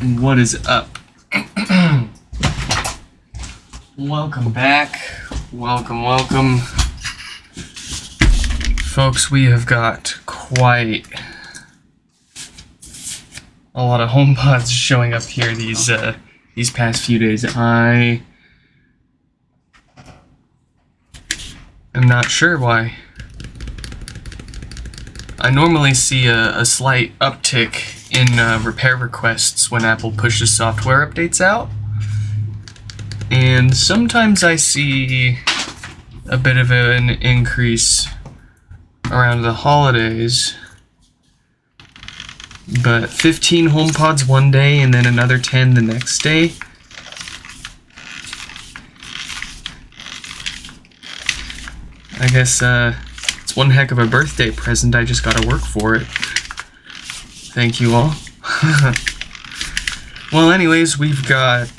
What is up? Welcome back. Welcome. Folks, we have got quite a lot of HomePods showing up here these past few days. I am not sure why. I normally see a slight uptick in repair requests when Apple pushes software updates out, and sometimes I see a bit of an increase around the holidays, but 15 HomePods one day and then another 10 the next day. I guess it's one heck of a birthday present. I just gotta work for it. Thank you all. Well, anyways, we've got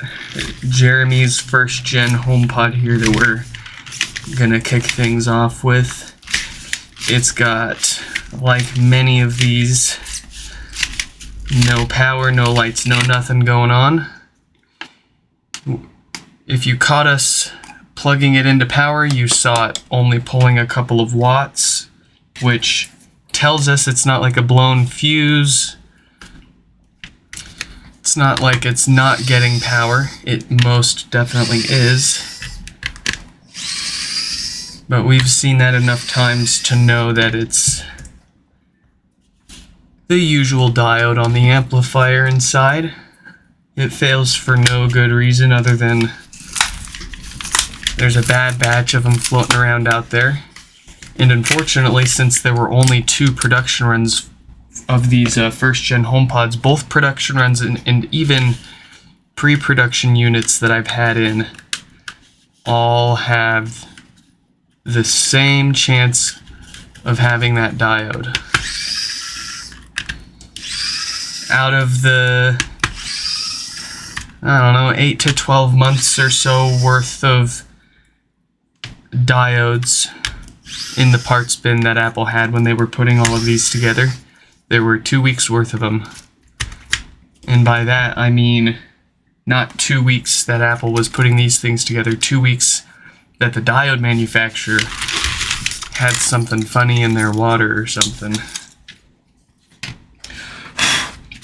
Jeremy's first gen HomePod here that we're gonna kick things off with. It's got, like many of these, no power, no lights, no nothing going on. If you caught us plugging it into power, you saw it only pulling a couple of watts, which tells us it's not like a blown fuse. It's not like it's not getting power. It most definitely is. But we've seen that enough times to know that it's the usual diode on the amplifier inside. It fails for no good reason other than there's a bad batch of them floating around out there. And unfortunately, since there were only 2 production runs of these first-gen HomePods, both production runs and even pre-production units that I've had in all have the same chance of having that diode. Out of the, 8 to 12 months or so worth of diodes in the parts bin that Apple had when they were putting all of these together, there were 2 weeks worth of them. And by that I mean not 2 weeks that Apple was putting these things together, 2 weeks that the diode manufacturer had something funny in their water or something.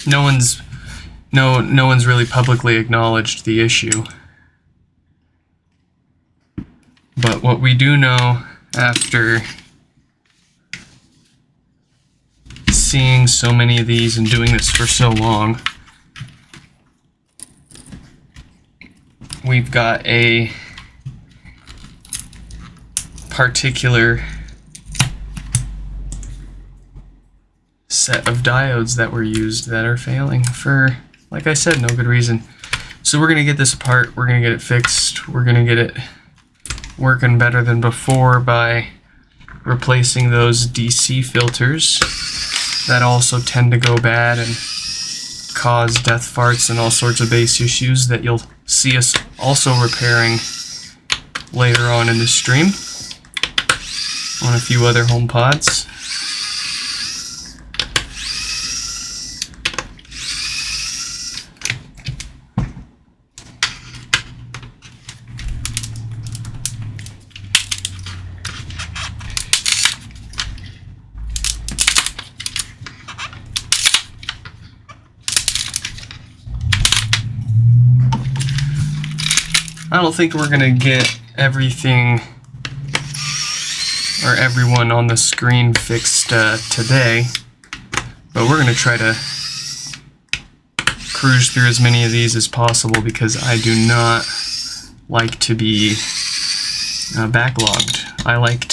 No one's really publicly acknowledged the issue. But what we do know after seeing so many of these and doing this for so long, we've got a particular set of diodes that were used that are failing for, like I said, no good reason. So we're gonna get this apart, we're gonna get it fixed, we're gonna get it working better than before by replacing those DC filters that also tend to go bad and cause death farts and all sorts of bass issues that you'll see us also repairing later on in the stream on a few other HomePods. I don't think we're gonna get everything or everyone on the screen fixed today, but we're gonna try to cruise through as many of these as possible because I do not like to be backlogged. I like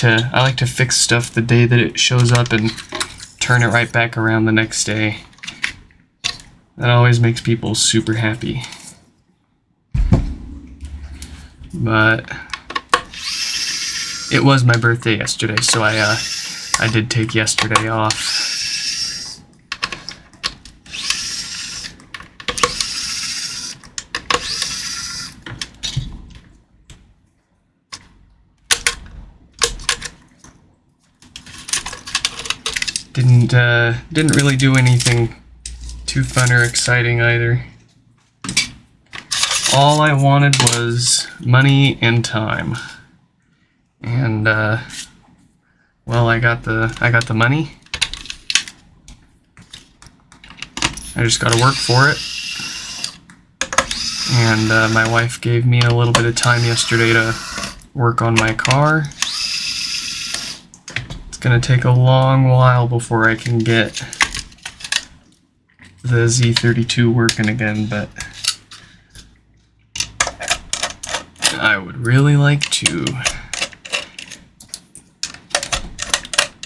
to fix stuff the day that it shows up and turn it right back around the next day. That always makes people super happy. But it was my birthday yesterday, so I did take yesterday off. Didn't really do anything too fun or exciting either. all I wanted was money and time. And well, I got the money. I just got to work for it. And my wife gave me a little bit of time yesterday to work on my car. It's gonna take a long while before I can get the Z32 working again, but I would really like to.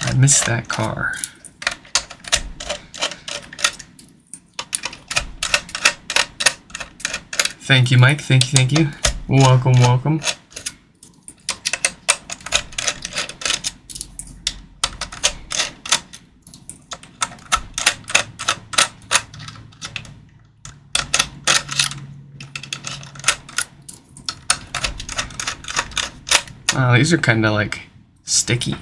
I miss that car. Thank you, Mike. Thank you. Welcome, welcome. These are kind of like sticky.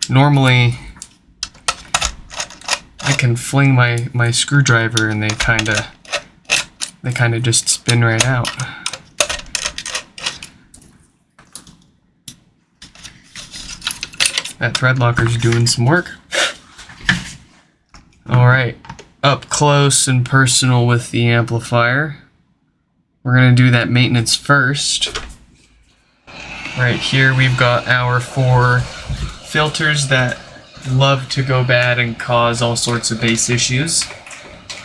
Normally, I can fling my screwdriver and they kind of just spin right out. That thread locker's doing some work. All right, up close and personal with the amplifier. We're gonna do that maintenance first. Right here we've got our 4 filters that love to go bad and cause all sorts of bass issues.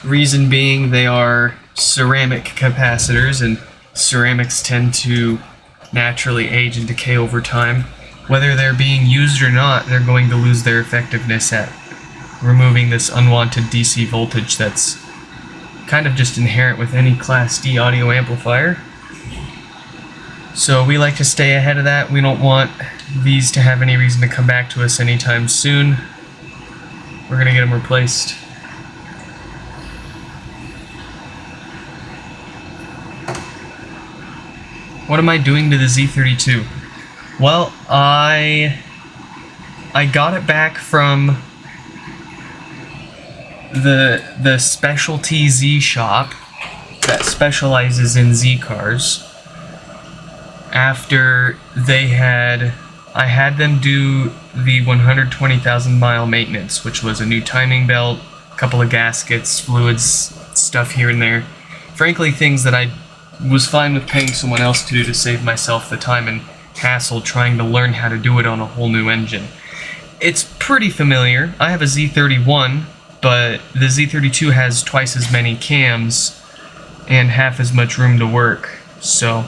Reason being, they are ceramic capacitors, and ceramics tend to naturally age and decay over time. Whether they're being used or not, they're going to lose their effectiveness at removing this unwanted DC voltage that's kind of just inherent with any Class D audio amplifier. So we like to stay ahead of that. We don't want these to have any reason to come back to us anytime soon. We're gonna get them replaced. What am I doing to the Z32? Well, I got it back from the specialty Z shop that specializes in Z cars. After I had them do the 120,000 mile maintenance, which was a new timing belt, a couple of gaskets, fluids, stuff here and there. Frankly, things that I was fine with paying someone else to do to save myself the time and hassle trying to learn how to do it on a whole new engine. It's pretty familiar. I have a Z31, but the Z32 has twice as many cams and half as much room to work. So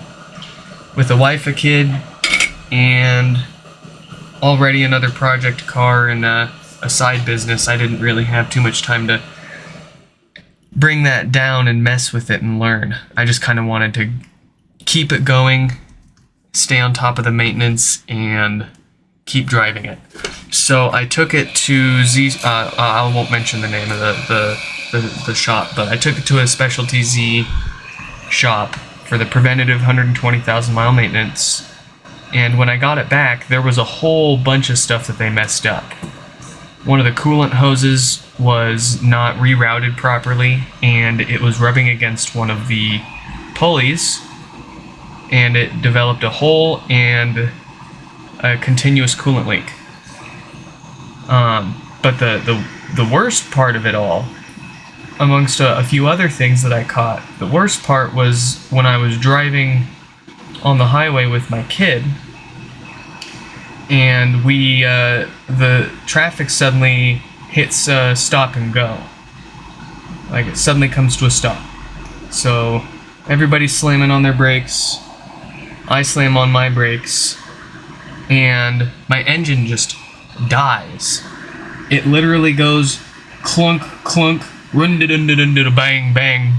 with a wife, a kid, and already another project car and a side business, I didn't really have too much time to bring that down and mess with it and learn. I just kind of wanted to keep it going, stay on top of the maintenance, and keep driving it. So I took it to I won't mention the name of the shop, but I took it to a specialty Z shop for the preventative 120,000 mile maintenance. And when I got it back, there was a whole bunch of stuff that they messed up. One of the coolant hoses was not rerouted properly, and it was rubbing against one of the pulleys, and it developed a hole and a continuous coolant leak. But the worst part of it all, amongst a few other things that I caught, the worst part was when I was driving on the highway with my kid, and the traffic suddenly hits stop and go. Like, it suddenly comes to a stop. So everybody's slamming on their brakes, I slam on my brakes, and my engine just dies. It literally goes clunk, clunk, bang, bang.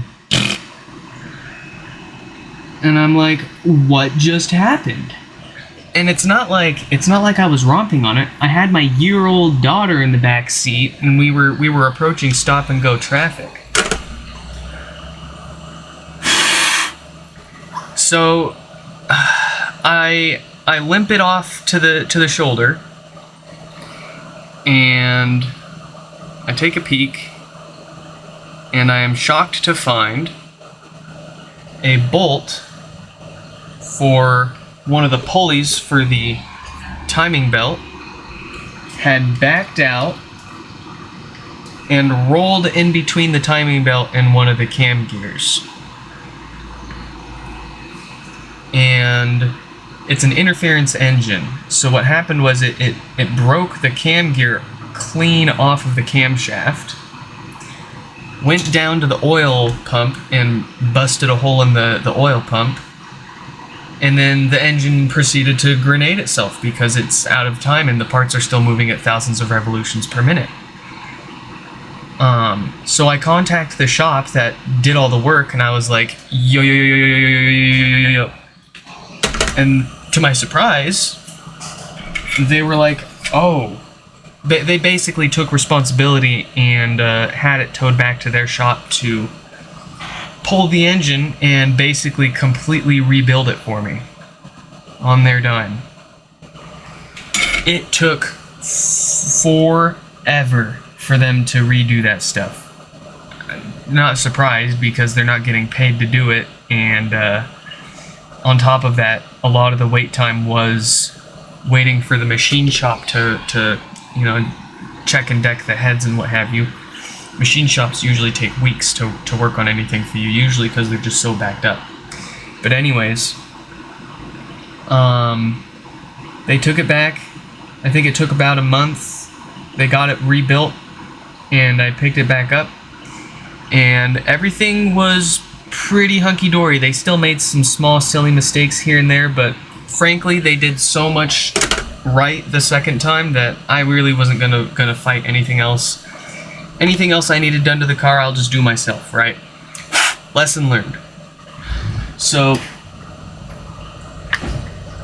And I'm like, what just happened? And it's not like I was romping on it. I had my year-old daughter in the back seat, and we were approaching stop and go traffic. So I limp it off to the shoulder, and I take a peek, and I am shocked to find a bolt for one of the pulleys for the timing belt had backed out and rolled in between the timing belt and one of the cam gears. And it's an interference engine. So what happened was it broke the cam gear clean off of the camshaft, went down to the oil pump and busted a hole in the oil pump, and then the engine proceeded to grenade itself because it's out of time and the parts are still moving at thousands of revolutions per minute. So I contacted the shop that did all the work, and I was like, yo, yo, yo, yo, yo, yo, yo, yo, yo, yo. And to my surprise, they were like, oh. They basically took responsibility and had it towed back to their shop to pull the engine and basically completely rebuild it for me on their dime. It took forever for them to redo that stuff. Not surprised, because they're not getting paid to do it, and on top of that, a lot of the wait time was waiting for the machine shop to you know, check and deck the heads and what have you. Machine shops usually take weeks to work on anything for you, usually because they're just so backed up. But anyways, they took it back. I think it took about a month. They got it rebuilt, and I picked it back up, and everything was pretty hunky-dory. They still made some small silly mistakes here and there, but frankly, they did so much right the second time that I really wasn't gonna fight anything else. Anything else I needed done to the car, I'll just do myself, right? Lesson learned. So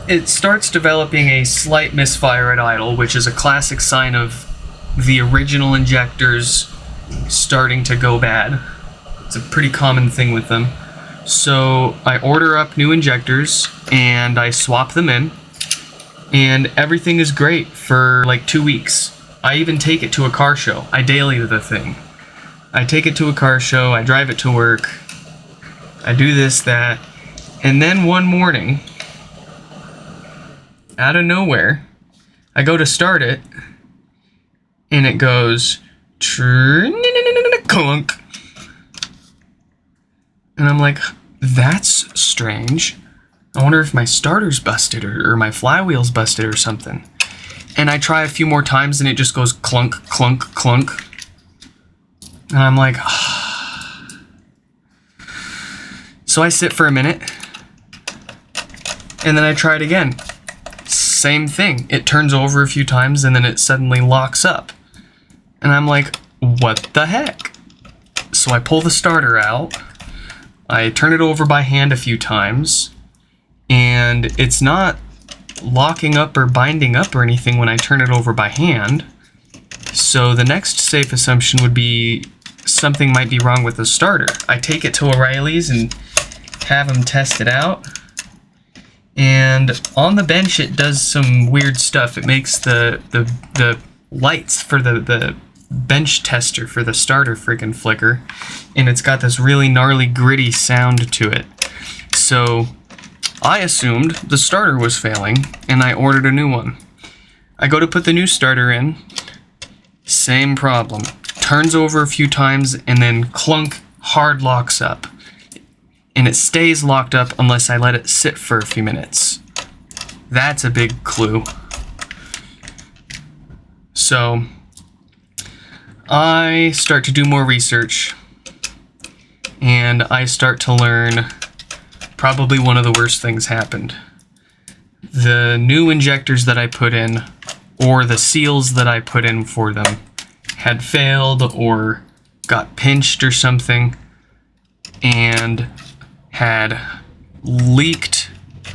it starts developing a slight misfire at idle, which is a classic sign of the original injectors starting to go bad. It's a pretty common thing with them. So I order up new injectors and I swap them in, and everything is great for like 2 weeks. I even take it to a car show. I daily the thing. I take it to a car show, I drive it to work, I do this, that, and then one morning, out of nowhere, I go to start it, and it goes clunk. And I'm like, that's strange. I wonder if my starter's busted or my flywheel's busted or something. And I try a few more times and it just goes clunk, clunk, clunk. And I'm like, So I sit for a minute, and then I try it again. Same thing. It turns over a few times and then it suddenly locks up. And I'm like, what the heck? So I pull the starter out, I turn it over by hand a few times, and it's not locking up or binding up or anything when I turn it over by hand. So the next safe assumption would be something might be wrong with the starter. I take it to O'Reilly's and have them test it out. And on the bench it does some weird stuff. It makes the lights for the bench tester for the starter freaking flicker, and it's got this really gnarly gritty sound to it. So I assumed the starter was failing and I ordered a new one. I go to put the new starter in, same problem. Turns over a few times and then clunk, hard locks up. And it stays locked up unless I let it sit for a few minutes. That's a big clue. So I start to do more research, and I start to learn probably one of the worst things happened. The new injectors that I put in, or the seals that I put in for them, had failed or got pinched or something, and had leaked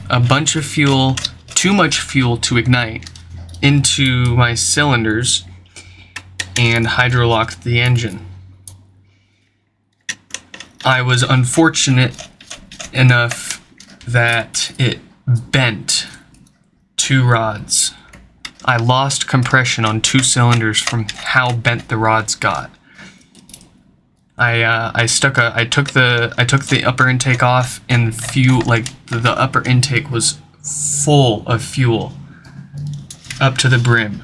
a bunch of fuel, too much fuel to ignite, into my cylinders and hydrolocked the engine. I was unfortunate enough that it bent 2 rods. I lost compression on 2 cylinders from how bent the rods got. I took the upper intake off, and fuel, like the upper intake was full of fuel up to the brim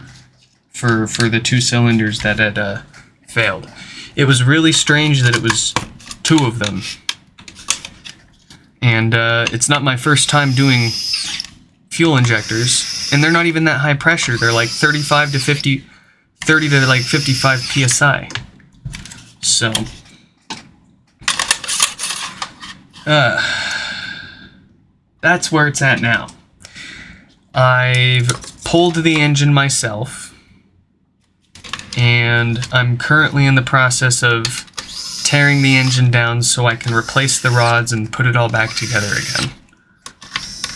for the 2 cylinders that had failed. It was really strange that it was 2 of them, and it's not my first time doing fuel injectors, and they're not even that high pressure. They're like 30 to like 55 psi. So that's where it's at now. I've pulled the engine myself, and I'm currently in the process of tearing the engine down so I can replace the rods and put it all back together again.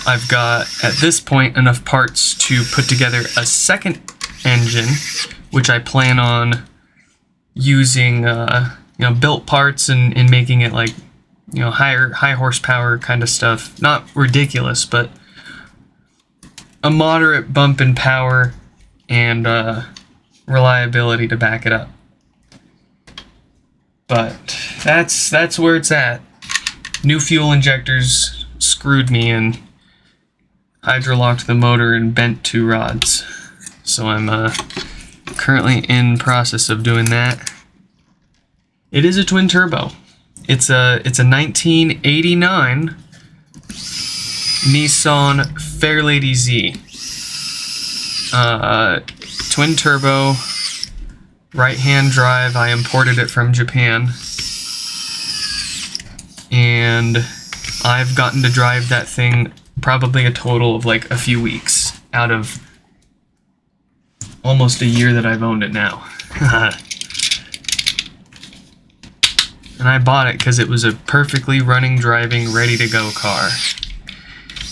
I've got, at this point, enough parts to put together a second engine, which I plan on using built parts and making it like, high horsepower kind of stuff. Not ridiculous, but a moderate bump in power and reliability to back it up. But that's where it's at. New fuel injectors screwed me and hydrolocked the motor and bent 2 rods. So I'm currently in process of doing that. It is a twin turbo. It's a 1989 Nissan Fairlady Z. Twin turbo, right-hand drive. I imported it from Japan, and I've gotten to drive that thing probably a total of like a few weeks out of almost a year that I've owned it now. And I bought it because it was a perfectly running, driving, ready-to-go car.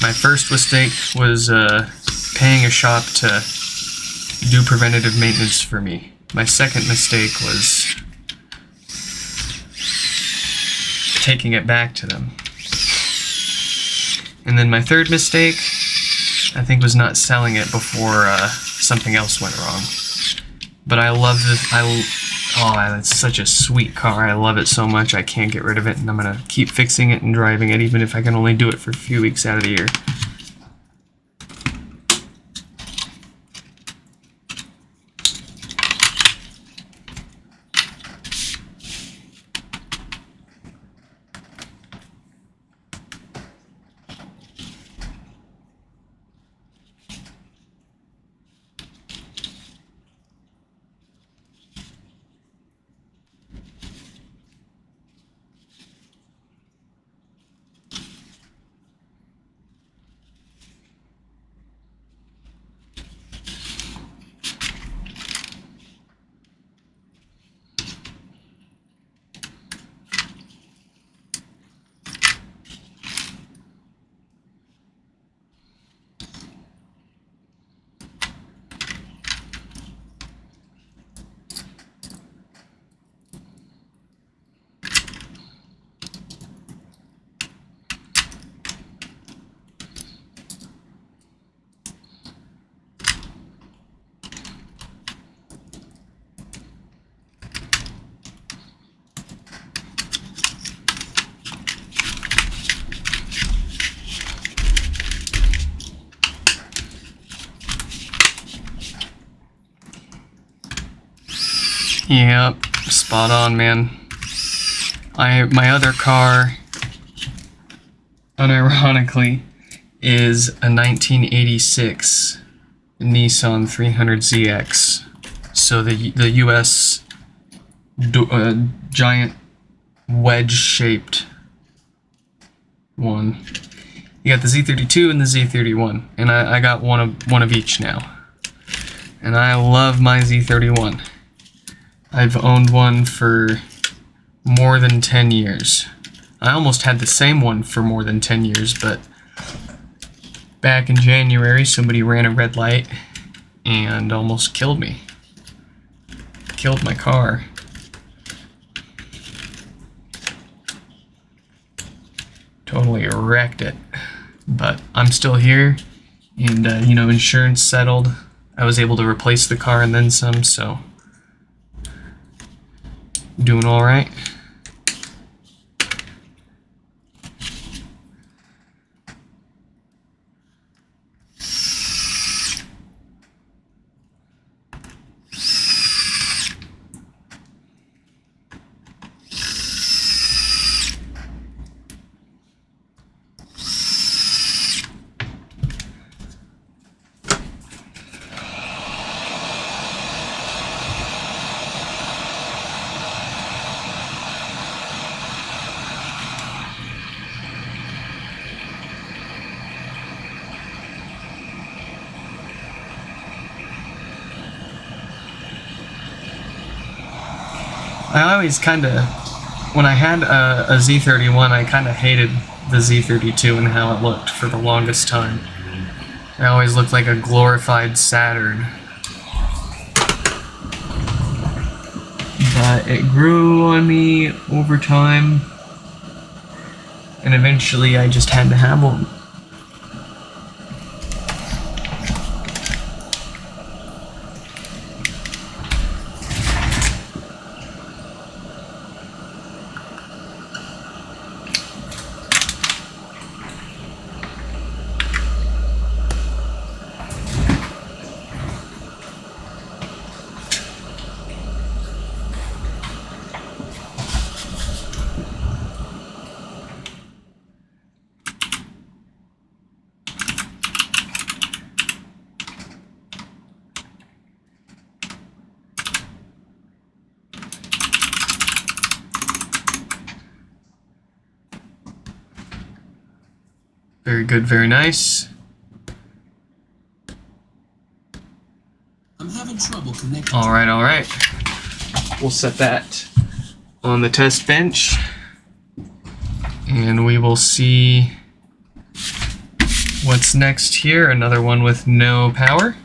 My first mistake was paying a shop to do preventative maintenance for me. My second mistake was taking it back to them. And then my third mistake, I think, was not selling it before something else went wrong. But I love this. It's such a sweet car. I love it so much I can't get rid of it, and I'm gonna keep fixing it and driving it, even if I can only do it for a few weeks out of the year. Yep, spot on, man. My other car, unironically, is a 1986 Nissan 300ZX. So the US giant wedge-shaped one. You got the Z32 and the Z31, and I got one of each now. And I love my Z31. I've owned one for more than 10 years. I almost had the same one for more than 10 years, but back in January, somebody ran a red light and almost killed me. Killed my car. Totally wrecked it. But I'm still here, and insurance settled. I was able to replace the car and then some, so doing all right. I always kind of, when I had a Z31, I kind of hated the Z32 and how it looked for the longest time. It always looked like a glorified Saturn. But it grew on me over time, and eventually I just had to have one. Very good, very nice. I'm having trouble connecting. All right. We'll set that on the test bench, and we will see what's next here. Another one with no power.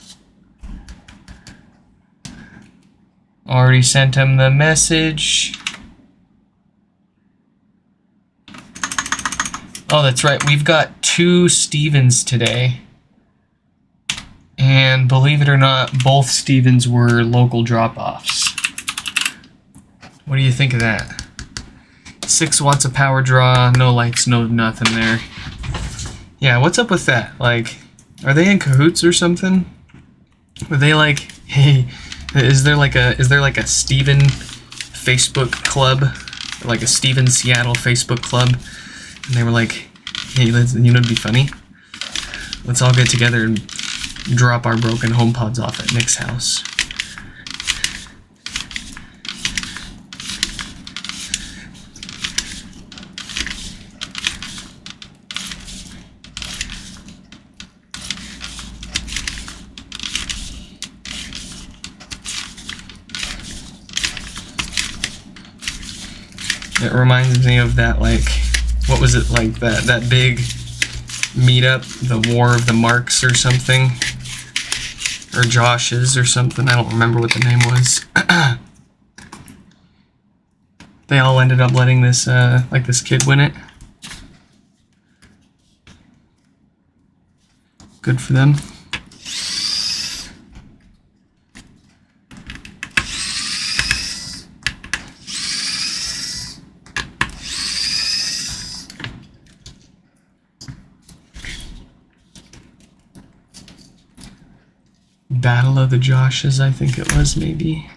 Already sent him the message. Oh, that's right. We've got 2 Stevens today. And believe it or not, both Stevens were local drop-offs. What do you think of that? 6 watts of power draw, no lights, no nothing there. Yeah, what's up with that? Like, are they in cahoots or something? Are they like, hey, is there like a Steven Facebook club? Like a Steven Seattle Facebook club? And they were like, hey, it'd be funny. Let's all get together and drop our broken HomePods off at Nick's house. It reminds me of that, like, what was it, like that big meetup, the War of the Marks or something, or Josh's or something. I don't remember what the name was. They all ended up letting this this kid win it. Good for them. Battle of the Joshes, I think it was, maybe.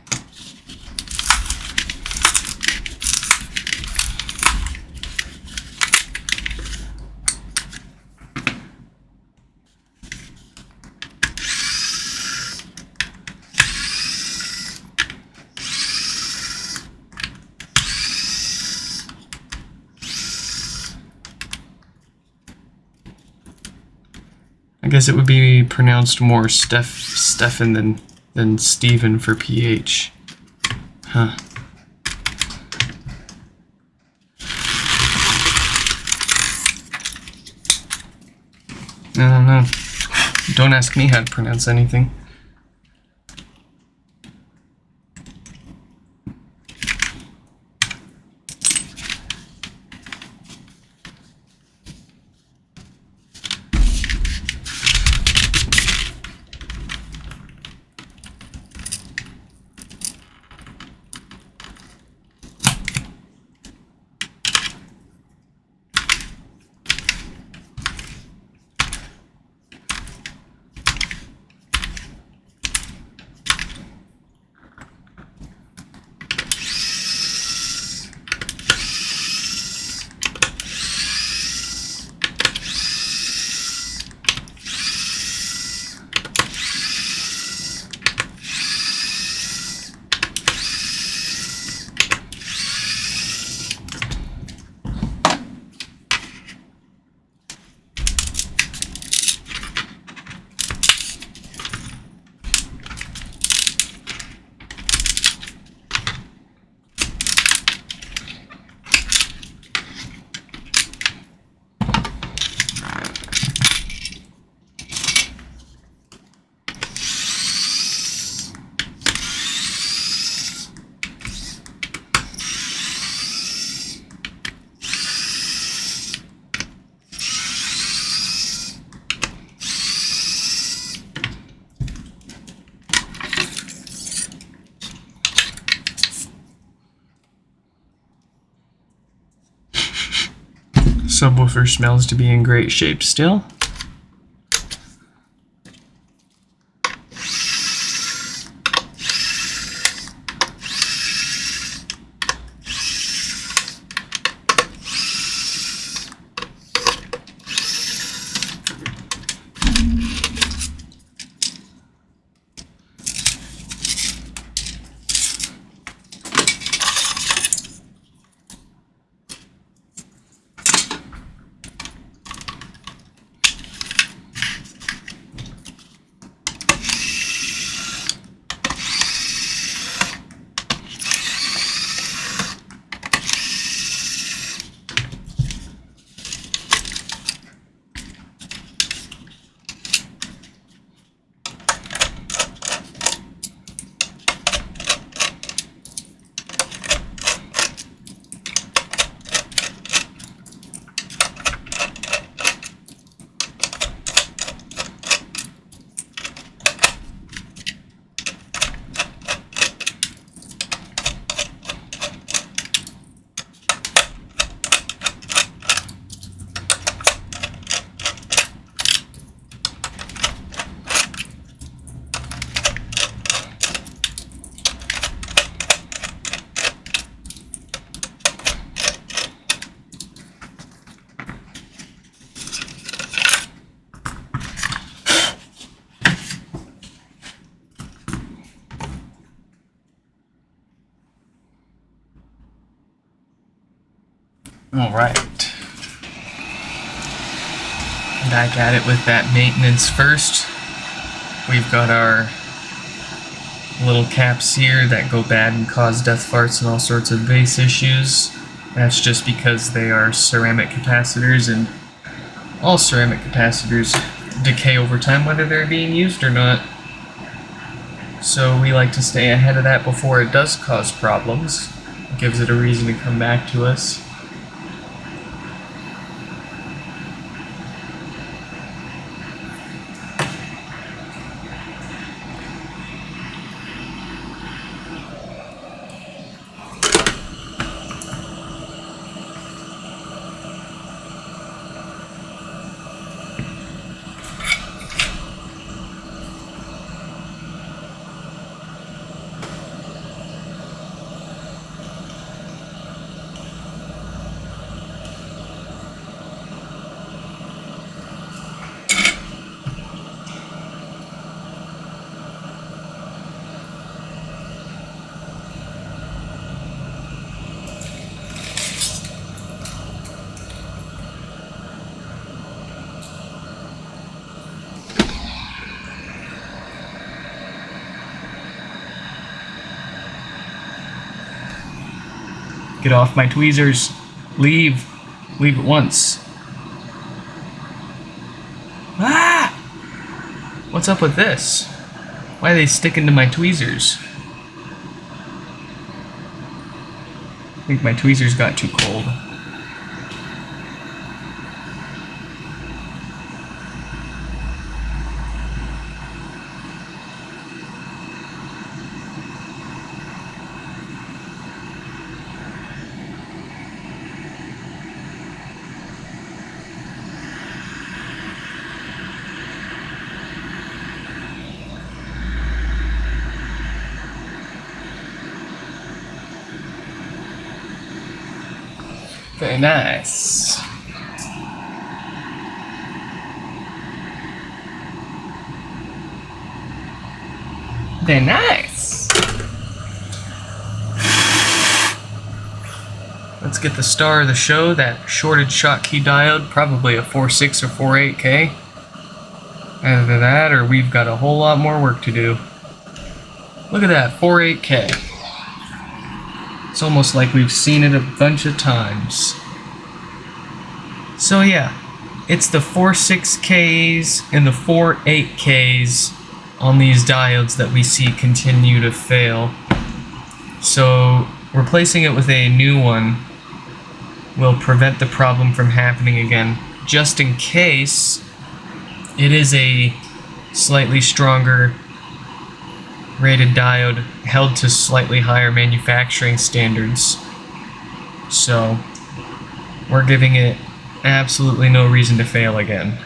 I guess it would be pronounced more Stefan than Steven for PH. Huh. I don't know. Don't ask me how to pronounce anything. Subwoofer smells to be in great shape still. All right. Back at it with that maintenance first. We've got our little caps here that go bad and cause death farts and all sorts of base issues. That's just because they are ceramic capacitors, and all ceramic capacitors decay over time whether they're being used or not. So we like to stay ahead of that before it does cause problems. It gives it a reason to come back to us. Get off my tweezers. Leave. Leave at once. Ah! What's up with this? Why are they sticking to my tweezers? I think my tweezers got too cold. Very nice. Very nice. Let's get the star of the show, that shorted Schottky diode, probably a 4.6 or 4.8K. Either that or we've got a whole lot more work to do. Look at that, 4.8K. It's almost like we've seen it a bunch of times. So yeah, it's the 4.6Ks and the 4.8Ks on these diodes that we see continue to fail. So replacing it with a new one will prevent the problem from happening again, just in case it is a slightly stronger rated diode held to slightly higher manufacturing standards. So we're giving it absolutely no reason to fail again.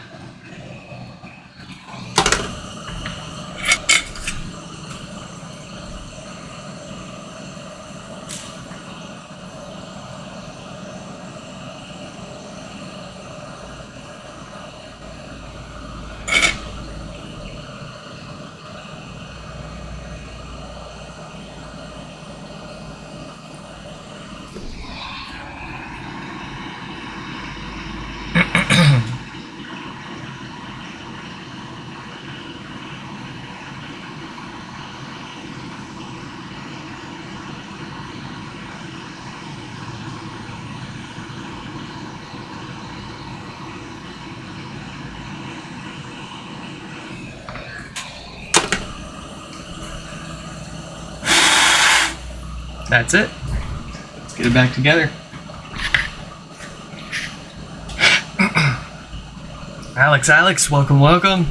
That's it. Let's get it back together. Alex, welcome.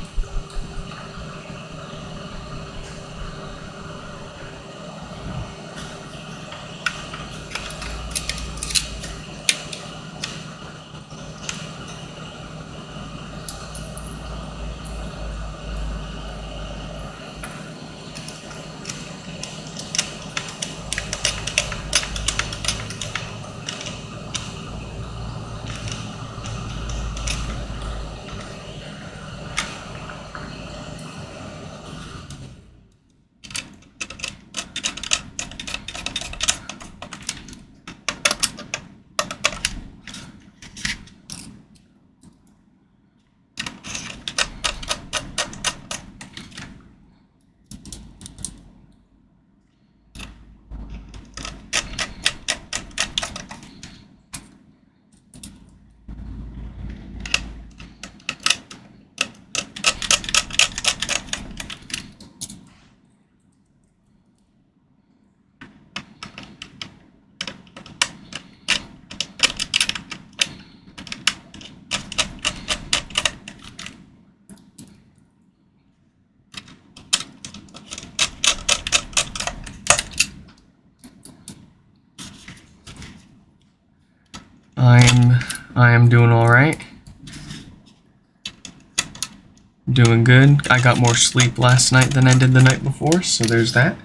I am doing all right. Doing good. I got more sleep last night than I did the night before, so there's that.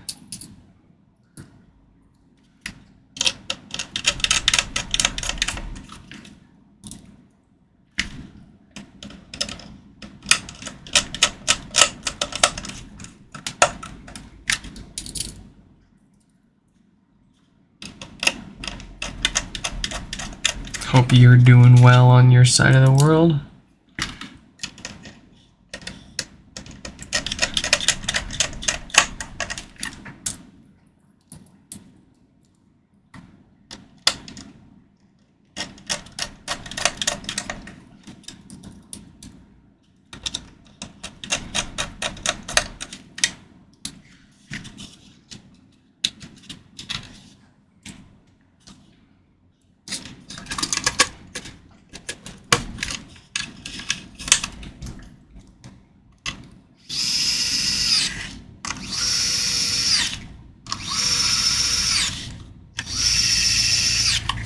Hope you're doing well on your side of the world.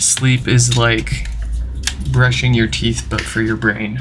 Sleep is like brushing your teeth, but for your brain.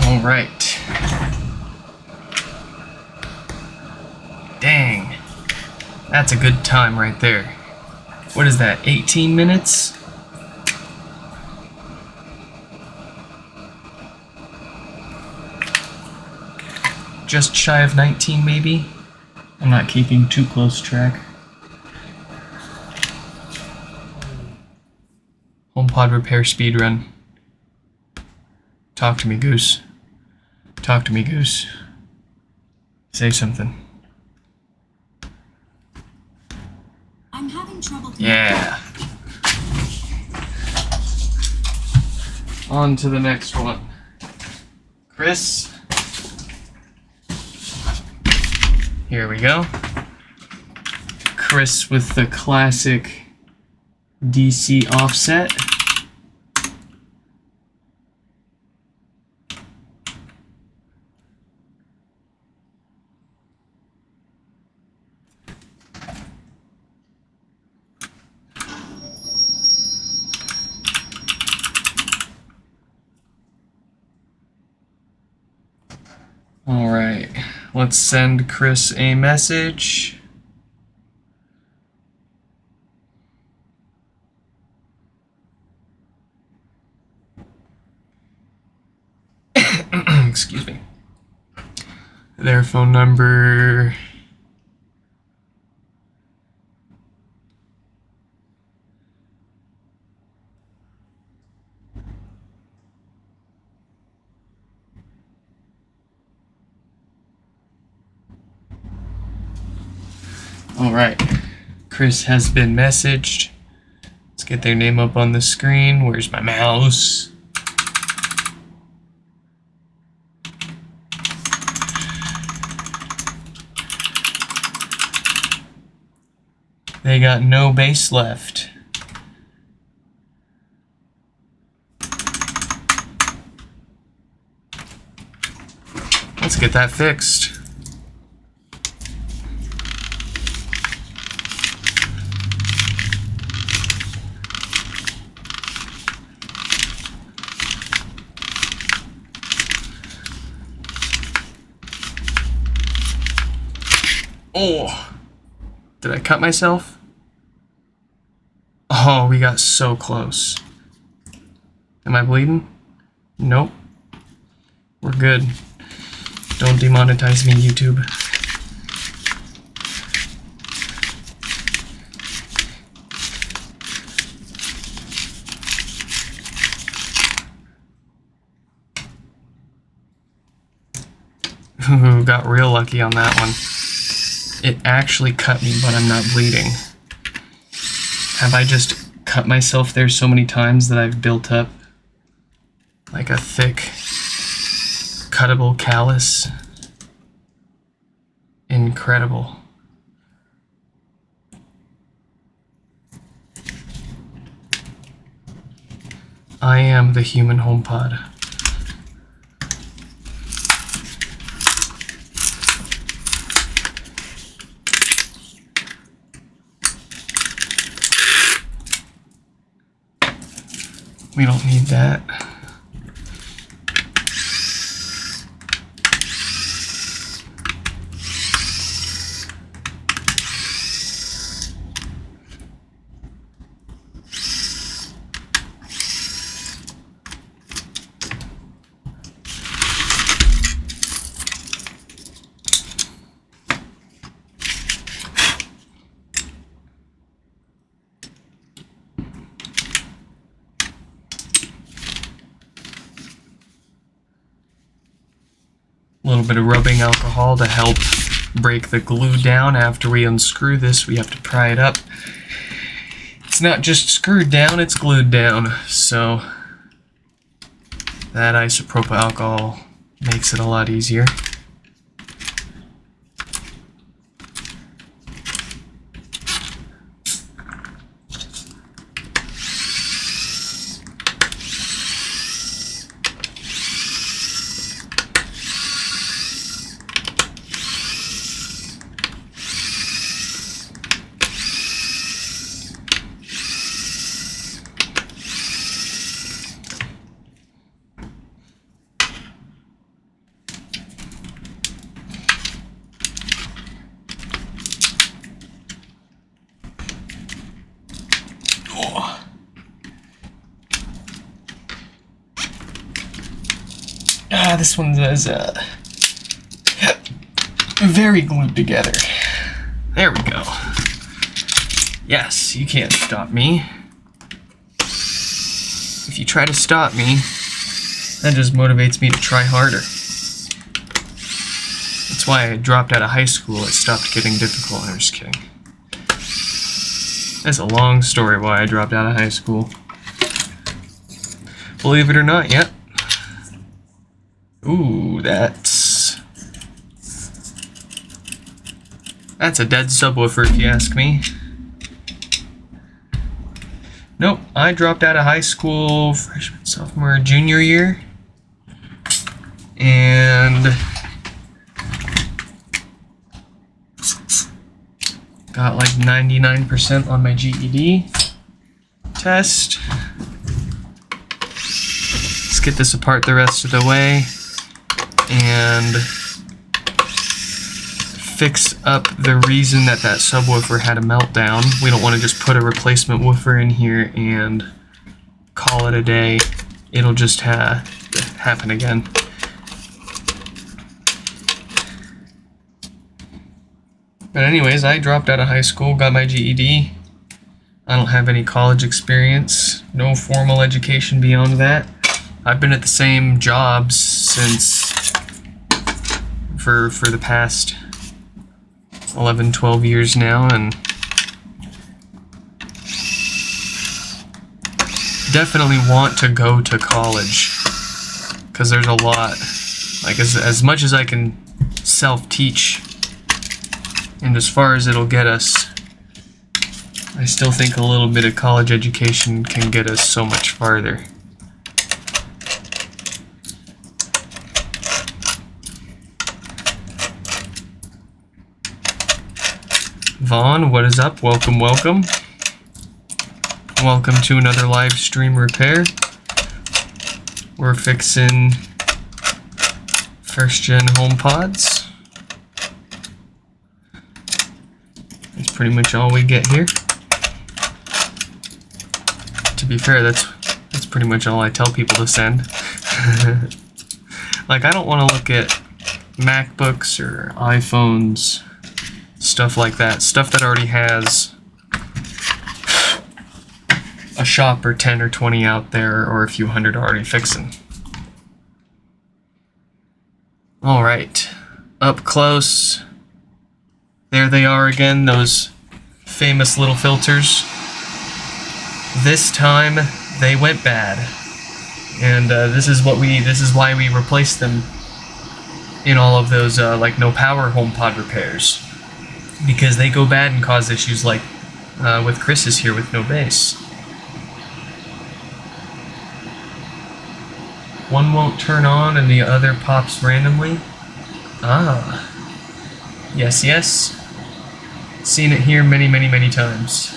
All right. Dang. That's a good time right there. What is that, 18 minutes? Just shy of 19 maybe? I'm not keeping too close track. HomePod repair speedrun. Talk to me, Goose. Talk to me, Goose. Say something. I'm having trouble. Yeah. On to the next one. Chris. Here we go. Chris with the classic DC offset. All right, let's send Chris a message. Excuse me. Their phone number. All right, Chris has been messaged. Let's get their name up on the screen. Where's my mouse? They got no base left. Let's get that fixed. Oh, did I cut myself? Oh, we got so close. Am I bleeding? Nope. We're good. Don't demonetize me, YouTube. Ooh, got real lucky on that one. It actually cut me, but I'm not bleeding. Have I just cut myself there so many times that I've built up like a thick, cuttable callus? Incredible. I am the human HomePod. We don't need that. A little bit of rubbing alcohol to help break the glue down. After we unscrew this, we have to pry it up. It's not just screwed down, it's glued down. So that isopropyl alcohol makes it a lot easier. This one is very glued together. There we go. Yes, you can't stop me. If you try to stop me, that just motivates me to try harder. That's why I dropped out of high school. It stopped getting difficult. I'm just kidding. That's a long story why I dropped out of high school. Believe it or not, yep. Ooh, that's a dead subwoofer if you ask me. Nope, I dropped out of high school freshman, sophomore, junior year. And got like 99% on my GED test. Let's get this apart the rest of the way and fix up the reason that subwoofer had a meltdown. We don't want to just put a replacement woofer in here and call it a day. It'll just happen again. But anyways, I dropped out of high school, got my GED. I don't have any college experience, no formal education beyond that. I've been at the same jobs since for the past 11, 12 years now, and definitely want to go to college because there's a lot, like as much as I can self-teach and as far as it'll get us, I still think a little bit of college education can get us so much farther. Vaughn, what is up? Welcome, welcome. Welcome to another live stream repair. We're fixing first gen HomePods. That's pretty much all we get here. To be fair, that's pretty much all I tell people to send. Like, I don't want to look at MacBooks or iPhones, stuff like that. Stuff that already has a shop or 10 or 20 out there, or a few hundred already fixing. Alright, up close. There they are again, those famous little filters. This time they went bad, and this is why we replaced them in all of those like no power HomePod repairs, because they go bad and cause issues like with Chris's here with no bass. One won't turn on and the other pops randomly. Ah, yes, yes. Seen it here many, many, many times.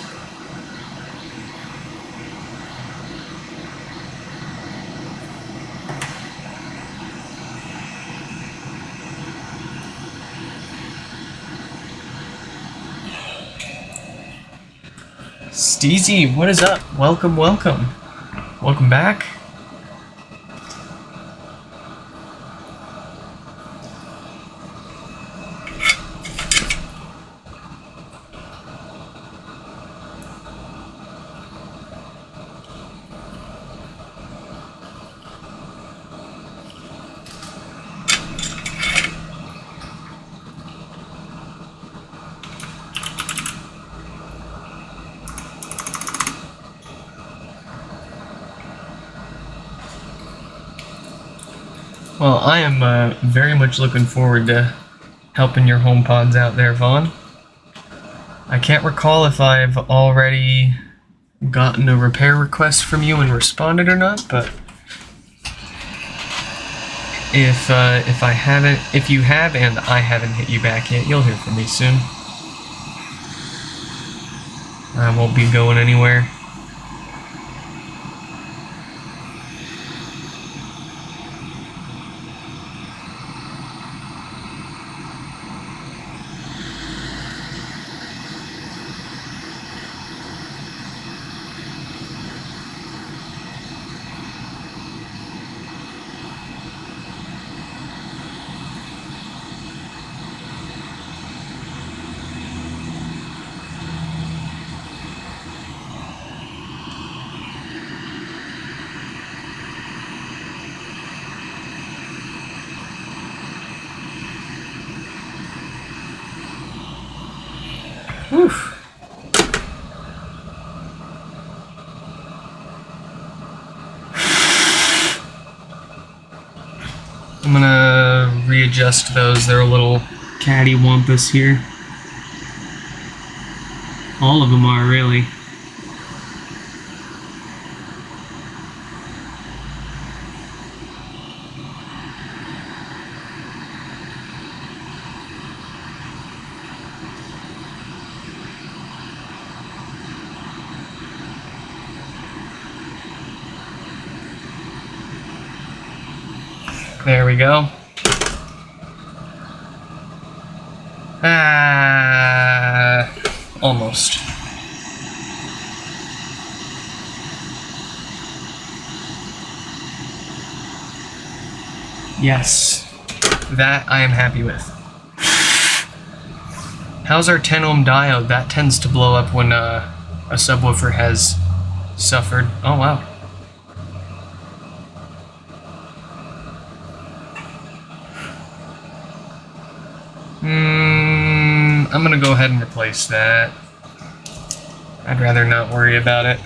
Steezy, what is up? Welcome, welcome. Welcome back. Well, I am very much looking forward to helping your HomePods out there, Vaughn. I can't recall if I've already gotten a repair request from you and responded or not, but if I haven't, if you have and I haven't hit you back yet, you'll hear from me soon. I won't be going anywhere. Whew. I'm gonna readjust those. They're a little cattywampus here. All of them are, really. There we go. Almost. Yes, that I am happy with. How's our 10 ohm diode? That tends to blow up when a subwoofer has suffered. Oh wow. I'm gonna go ahead and replace that. I'd rather not worry about it.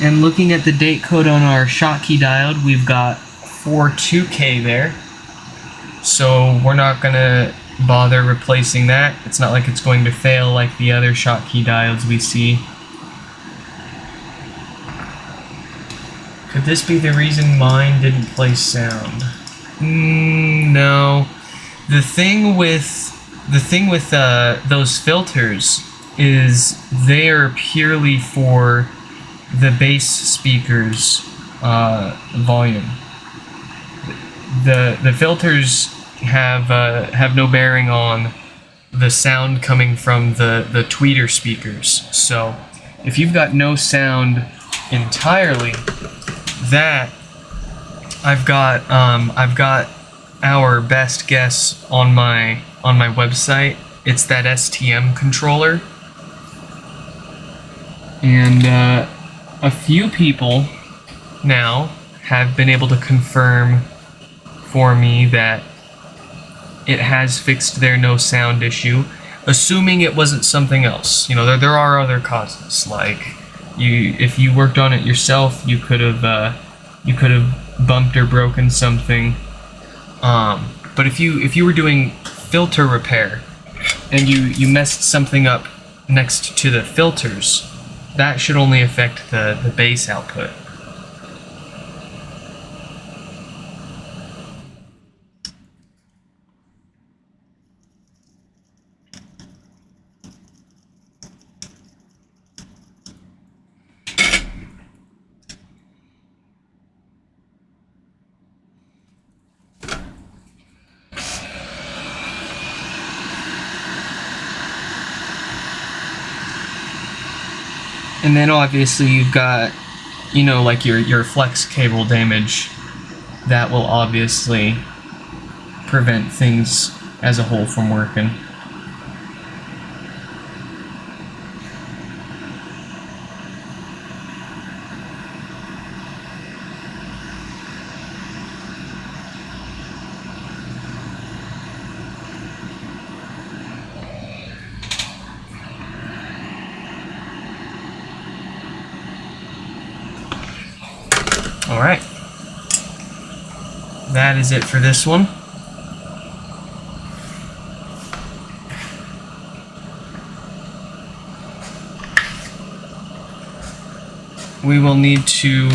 And looking at the date code on our Schottky diode, we've got 42K there. So we're not gonna bother replacing that. It's not like it's going to fail like the other Schottky diodes we see. Could this be the reason mine didn't play sound? No. The thing with those filters is they are purely for the bass speaker's volume. The filters have no bearing on the sound coming from the tweeter speakers. So if you've got no sound entirely, that I've got our best guess on my website. It's that STM controller, and a few people now have been able to confirm for me that it has fixed their no sound issue, assuming it wasn't something else. You know, there are other causes, like if you worked on it yourself, you could have bumped or broken something. But if you were doing filter repair and you messed something up next to the filters, that should only affect the bass output. And then obviously you've got, you know, like your flex cable damage. That will obviously prevent things as a whole from working. Alright, that is it for this one. We will need to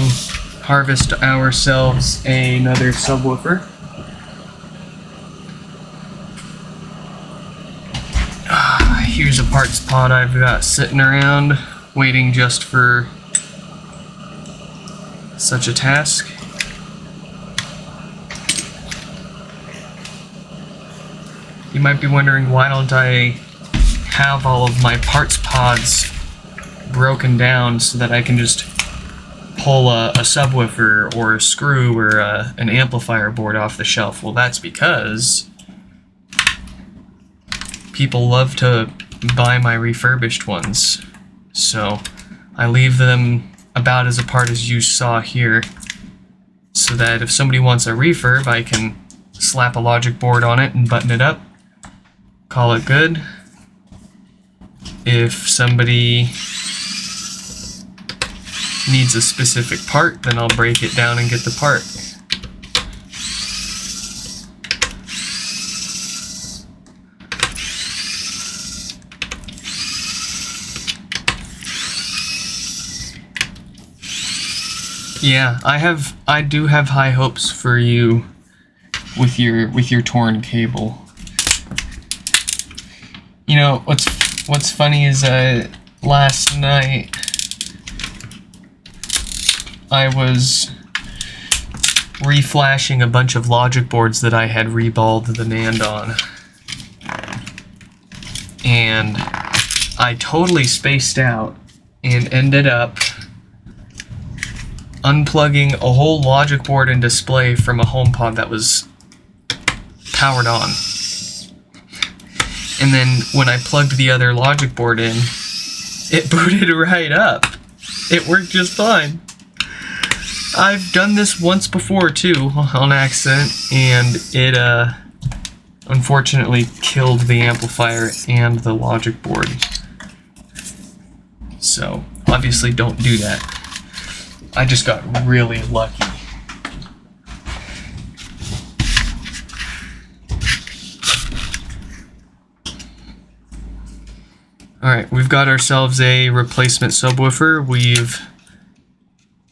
harvest ourselves another subwoofer. Here's a parts pod I've got sitting around, waiting just for such a task. You might be wondering, why don't I have all of my parts pods broken down so that I can just pull a subwoofer or a screw or an amplifier board off the shelf? Well, that's because people love to buy my refurbished ones. So I leave them about as apart as you saw here, so that if somebody wants a refurb, I can slap a logic board on it and button it up, call it good. If somebody needs a specific part, then I'll break it down and get the part. Yeah, I do have high hopes for you with your torn cable. You know, what's funny is last night I was reflashing a bunch of logic boards that I had reballed the NAND on. And I totally spaced out and ended up unplugging a whole logic board and display from a HomePod that was powered on. And then when I plugged the other logic board in, it booted right up. It worked just fine. I've done this once before too, on accident, and it unfortunately killed the amplifier and the logic board. So obviously don't do that. I just got really lucky. Alright, we've got ourselves a replacement subwoofer. We've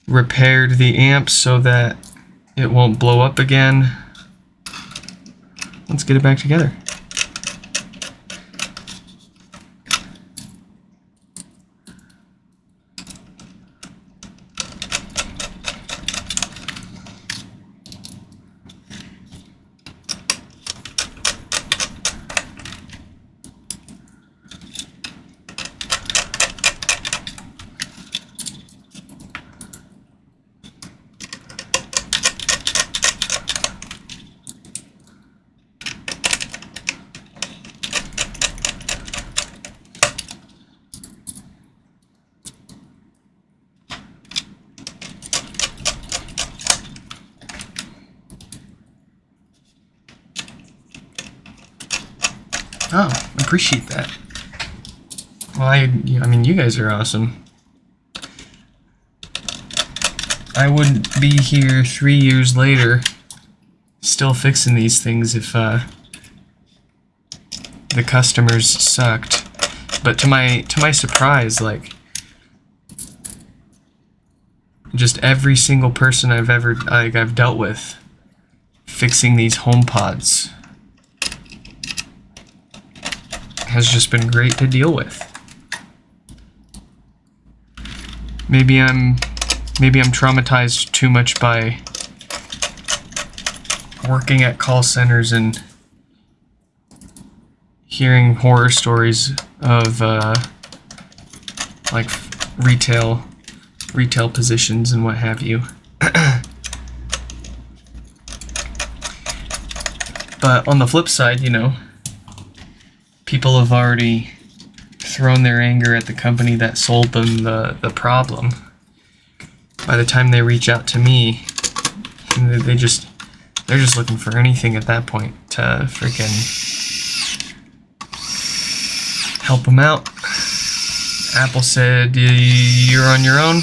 repaired the amp so that it won't blow up again. Let's get it back together. Oh, appreciate that. Well, I mean, you guys are awesome. I wouldn't be here 3 years later still fixing these things if the customers sucked. But to my surprise, like, just every single person I've dealt with fixing these HomePods has just been great to deal with. Maybe I'm traumatized too much by working at call centers and hearing horror stories of like retail positions and what have you. But on the flip side, you know, people have already thrown their anger at the company that sold them the problem. By the time they reach out to me, they're just looking for anything at that point to freaking help them out. Apple said, "You're on your own."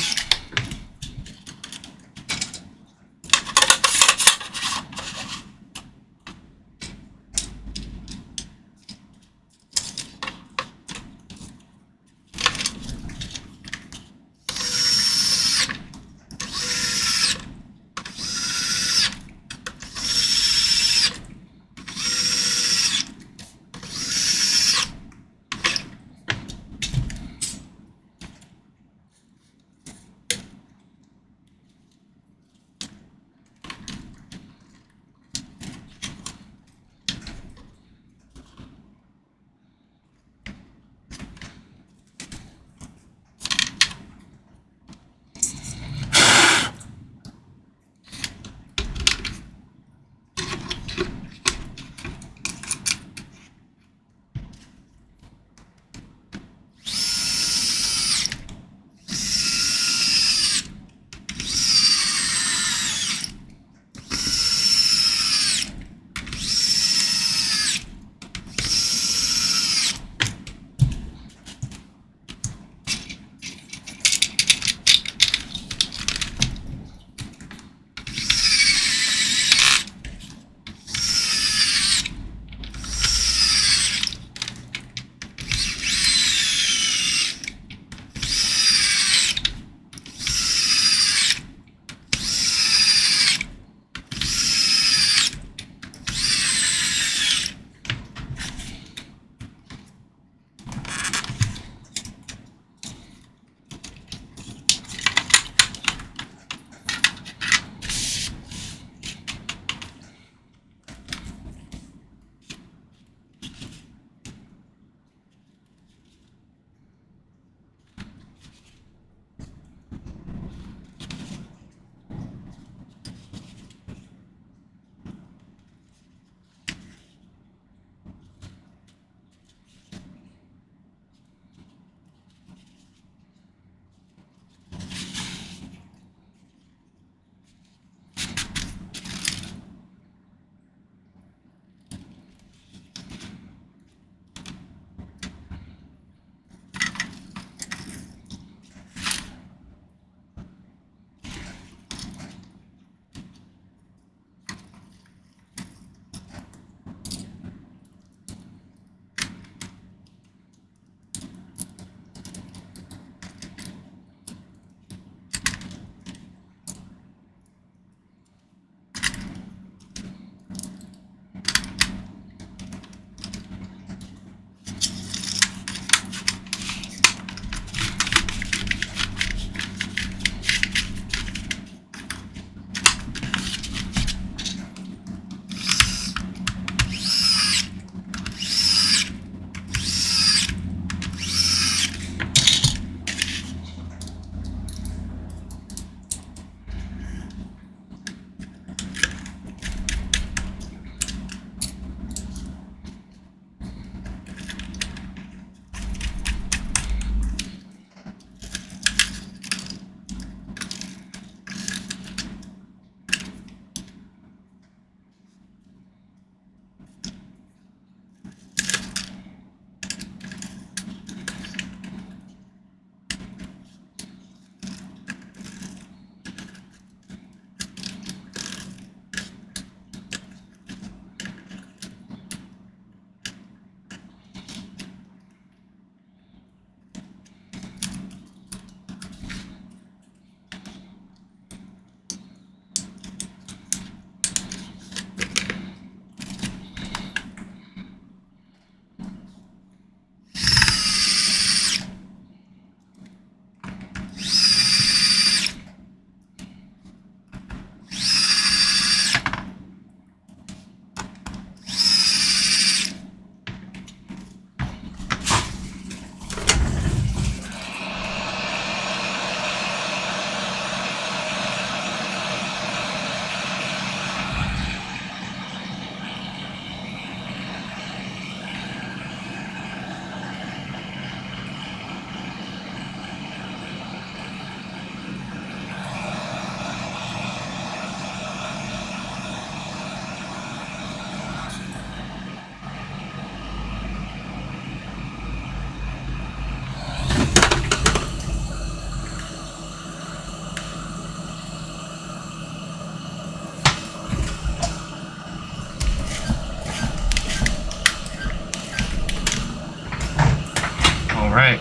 right.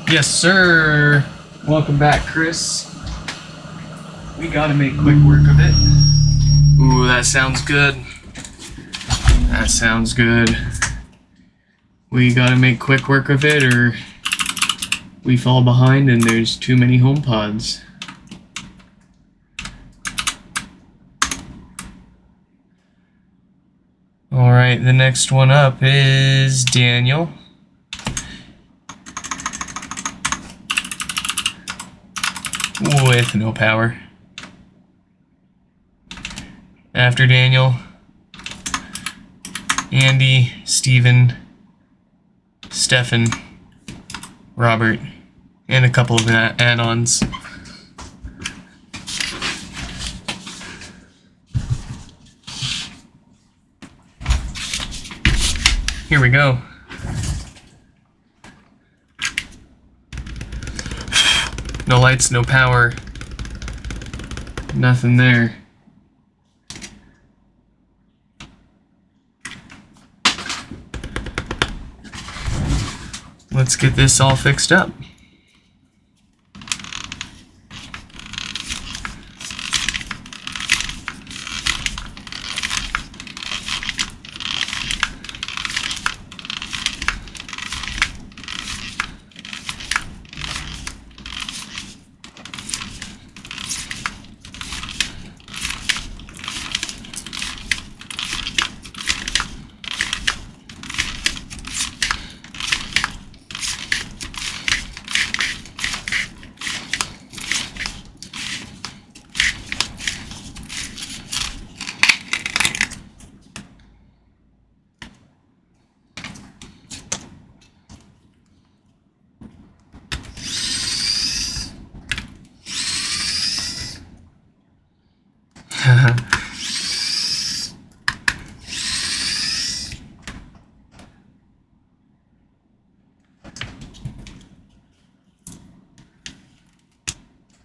Yes, sir. Welcome back, Chris. We gotta make quick work of it. Ooh, that sounds good. That sounds good. We gotta make quick work of it, or we fall behind and there's too many HomePods. Alright, the next one up is Daniel. With no power. After Daniel, Andy, Steven, Stefan, Robert, and a couple of add-ons. Here we go. No lights, no power. Nothing there. Let's get this all fixed up.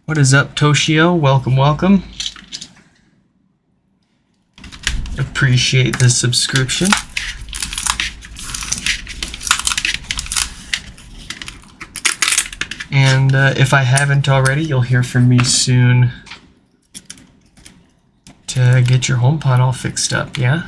What is up, Toshio? Welcome, welcome. Appreciate the subscription. And if I haven't already, you'll hear from me soon to get your HomePod all fixed up, yeah?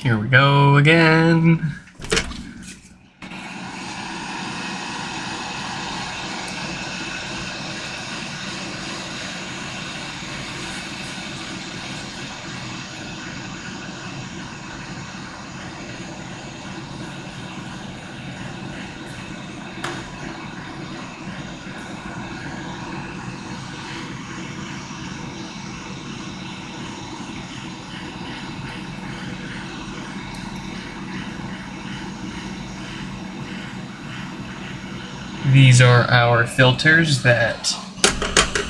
Here we go again. These are our filters that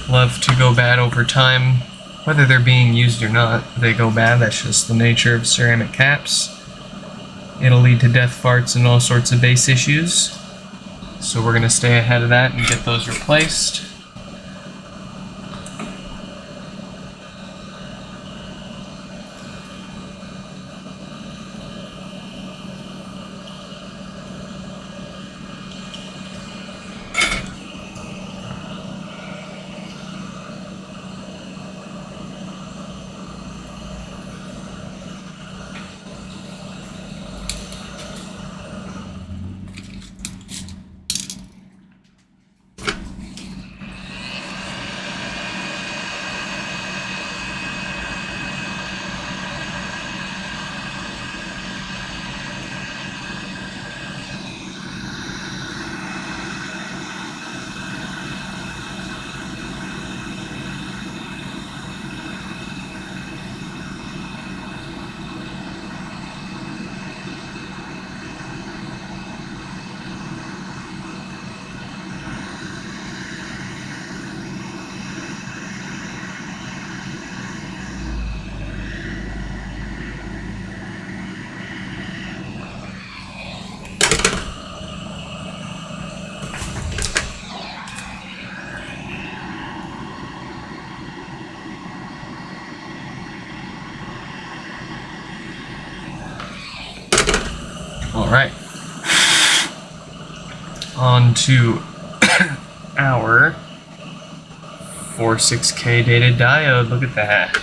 love to go bad over time. Whether they're being used or not, they go bad. That's just the nature of ceramic caps. It'll lead to death farts and all sorts of base issues. So we're going to stay ahead of that and get those replaced. Alright, on to our 46K dated diode. Look at that.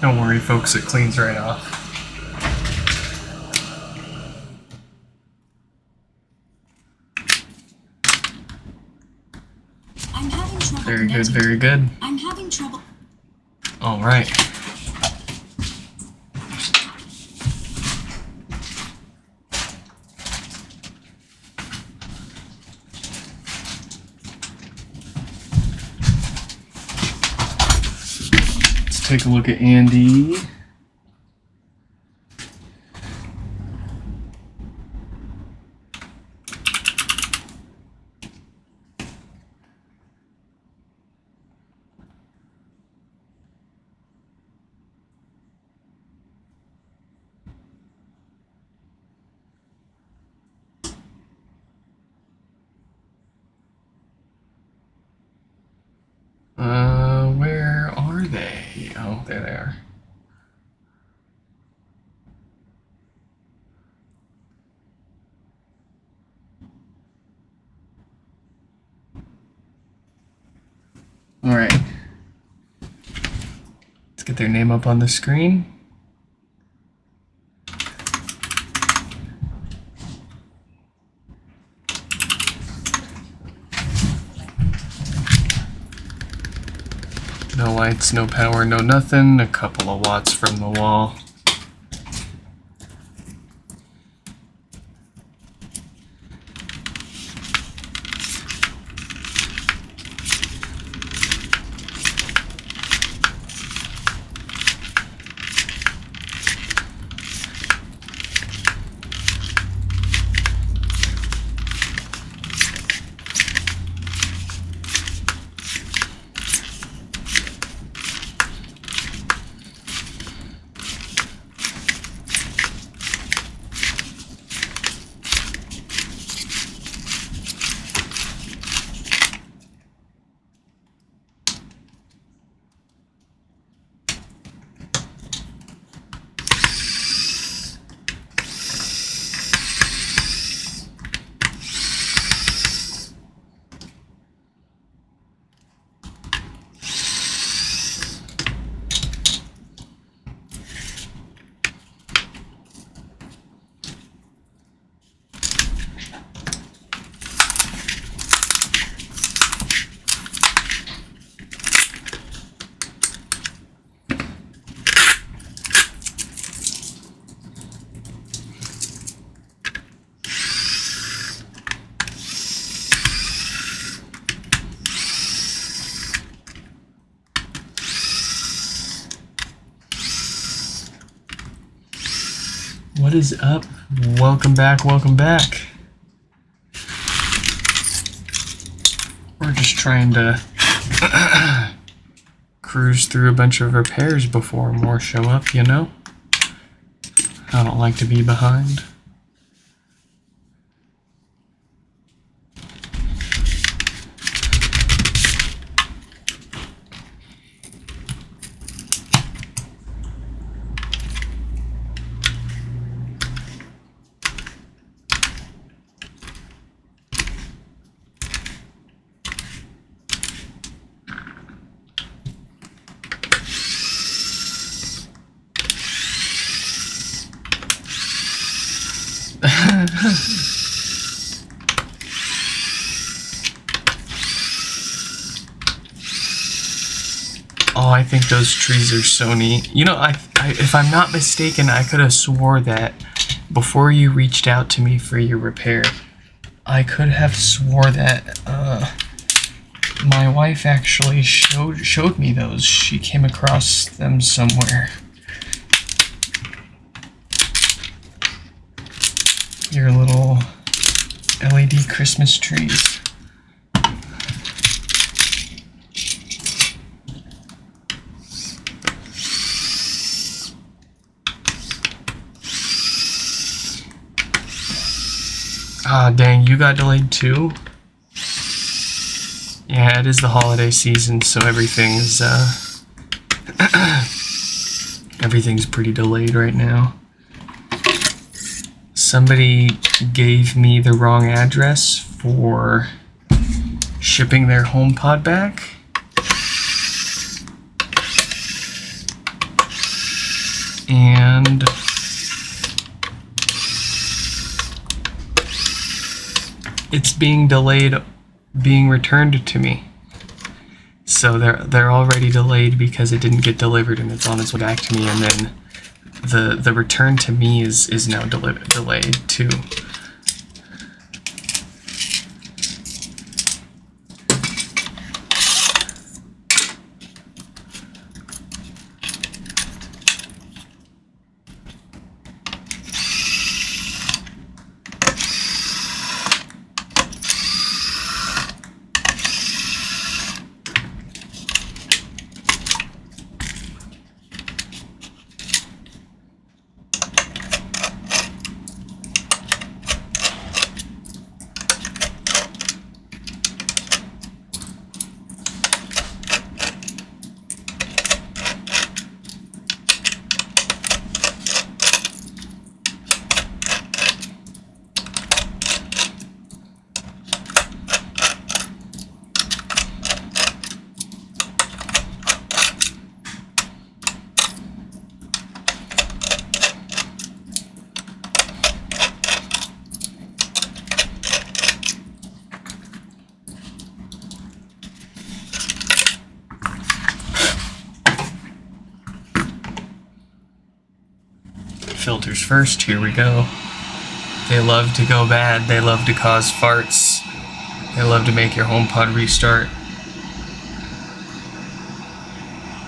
Don't worry, folks, it cleans right off. I'm having trouble Very good, connecting. very good. I'm having trouble. All right. Let's take a look at Andy. Where are they? Oh, there they are. All right. Let's get their name up on the screen. No lights, no power, no nothing. A couple of watts from the wall. What is up? Welcome back, welcome back. We're just trying to cruise through a bunch of repairs before more show up, you know? I don't like to be behind. Oh, I think those trees are so neat. You know, if I'm not mistaken, I could have swore that before you reached out to me for your repair, I could have swore that my wife actually showed me those. She came across them somewhere. Your little LED Christmas trees. Ah, dang, you got delayed too? Yeah, it is the holiday season, so everything's everything's pretty delayed right now. Somebody gave me the wrong address for shipping their HomePod back. and it's being delayed being returned to me. So they're already delayed because it didn't get delivered and it's on its way back to me, and then the return to me is now delayed too. Filters first, here we go. They love to go bad, they love to cause farts, they love to make your HomePod restart.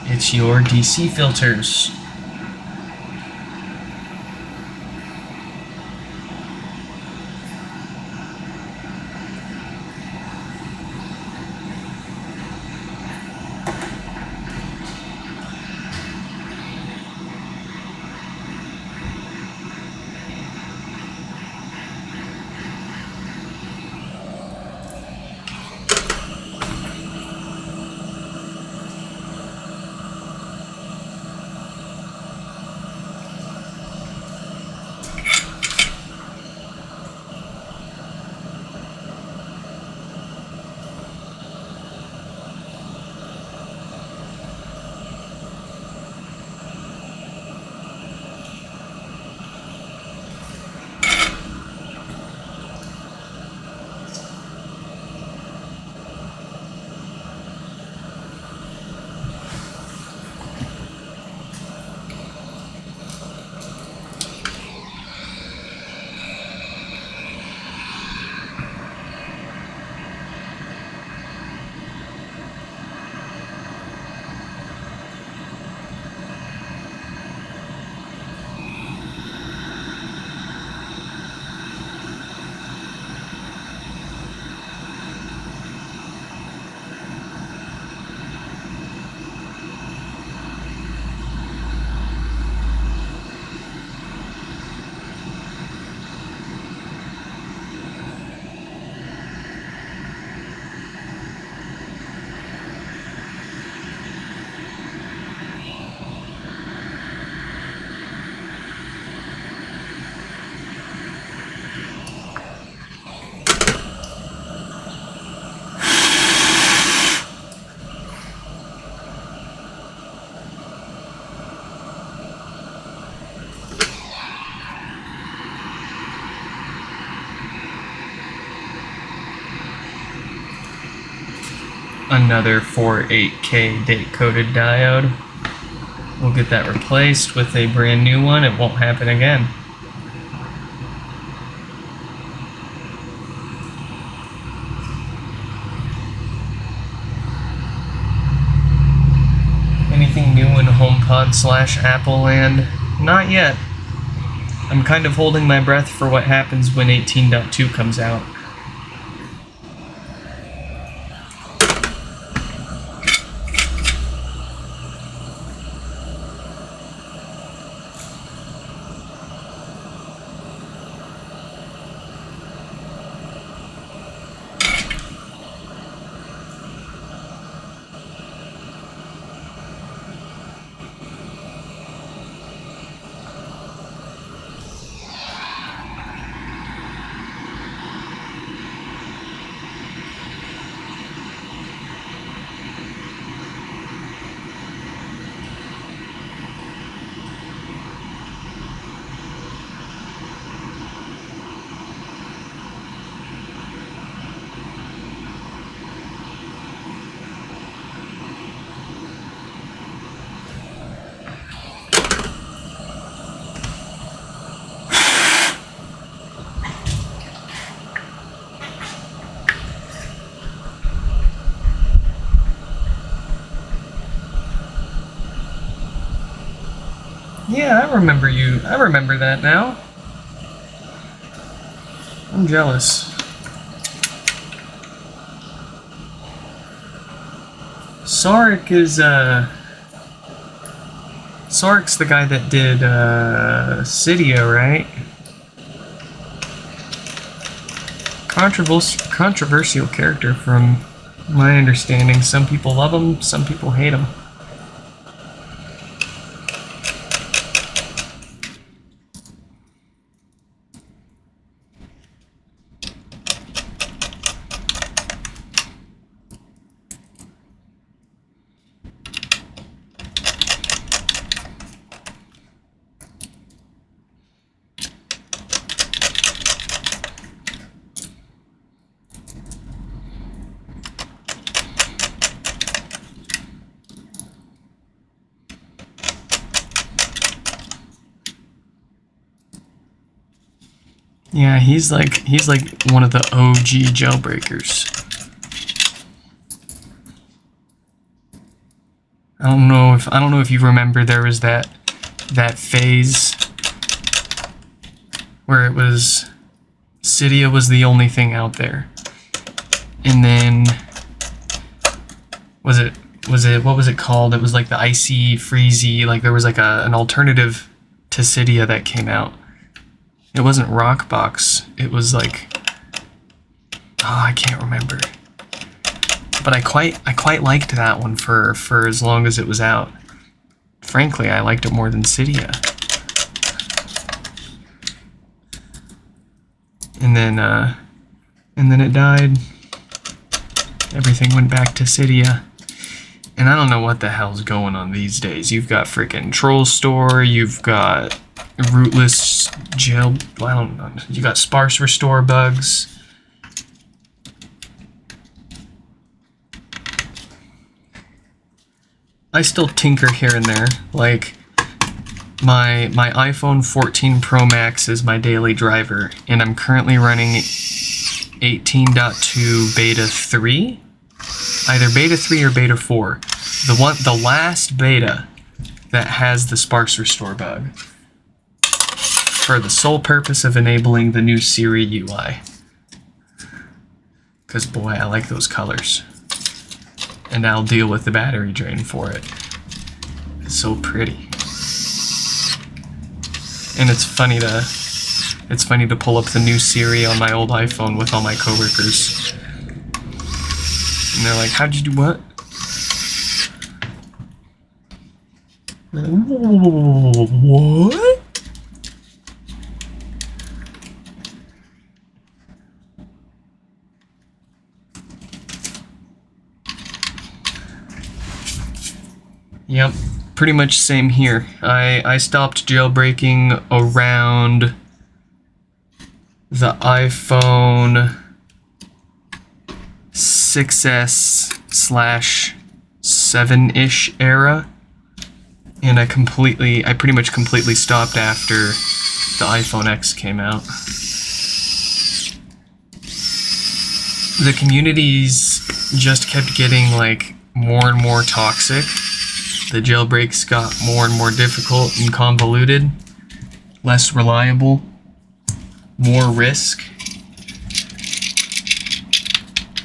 It's your DC filters. Another 48K date-coded diode. We'll get that replaced with a brand new one. It won't happen again. Anything new in HomePod/Apple land? Not yet. I'm kind of holding my breath for what happens when 18.2 comes out. Yeah, I remember you. I remember that now. I'm jealous. Sark is, Sark's the guy that did, Cydia, right? Controversial character from my understanding. Some people love him, some people hate him. Yeah, he's like one of the OG jailbreakers. I don't know if you remember, there was that phase where it was Cydia was the only thing out there. And then what was it called? It was like the Icy Freezy, like there was like an alternative to Cydia that came out. It wasn't Rockbox. It was like, I can't remember. But I quite liked that one for as long as it was out. Frankly, I liked it more than Cydia. And then it died. Everything went back to Cydia. And I don't know what the hell's going on these days. You've got freaking Troll Store, you've got rootless jail, I don't know, you got sparse restore bugs. I still tinker here and there. Like my iPhone 14 Pro Max is my daily driver, and I'm currently running 18.2 beta 3, either beta 3 or beta 4. The last beta that has the sparse restore bug, for the sole purpose of enabling the new Siri UI. Because boy, I like those colors. And I'll deal with the battery drain for it. It's so pretty. And it's funny to pull up the new Siri on my old iPhone with all my coworkers. And they're like, how'd you do what? What? Yep, pretty much same here. I stopped jailbreaking around the iPhone 6S/7-ish era, and I pretty much completely stopped after the iPhone X came out. The communities just kept getting like more and more toxic. The jailbreaks got more and more difficult and convoluted, less reliable, more risk.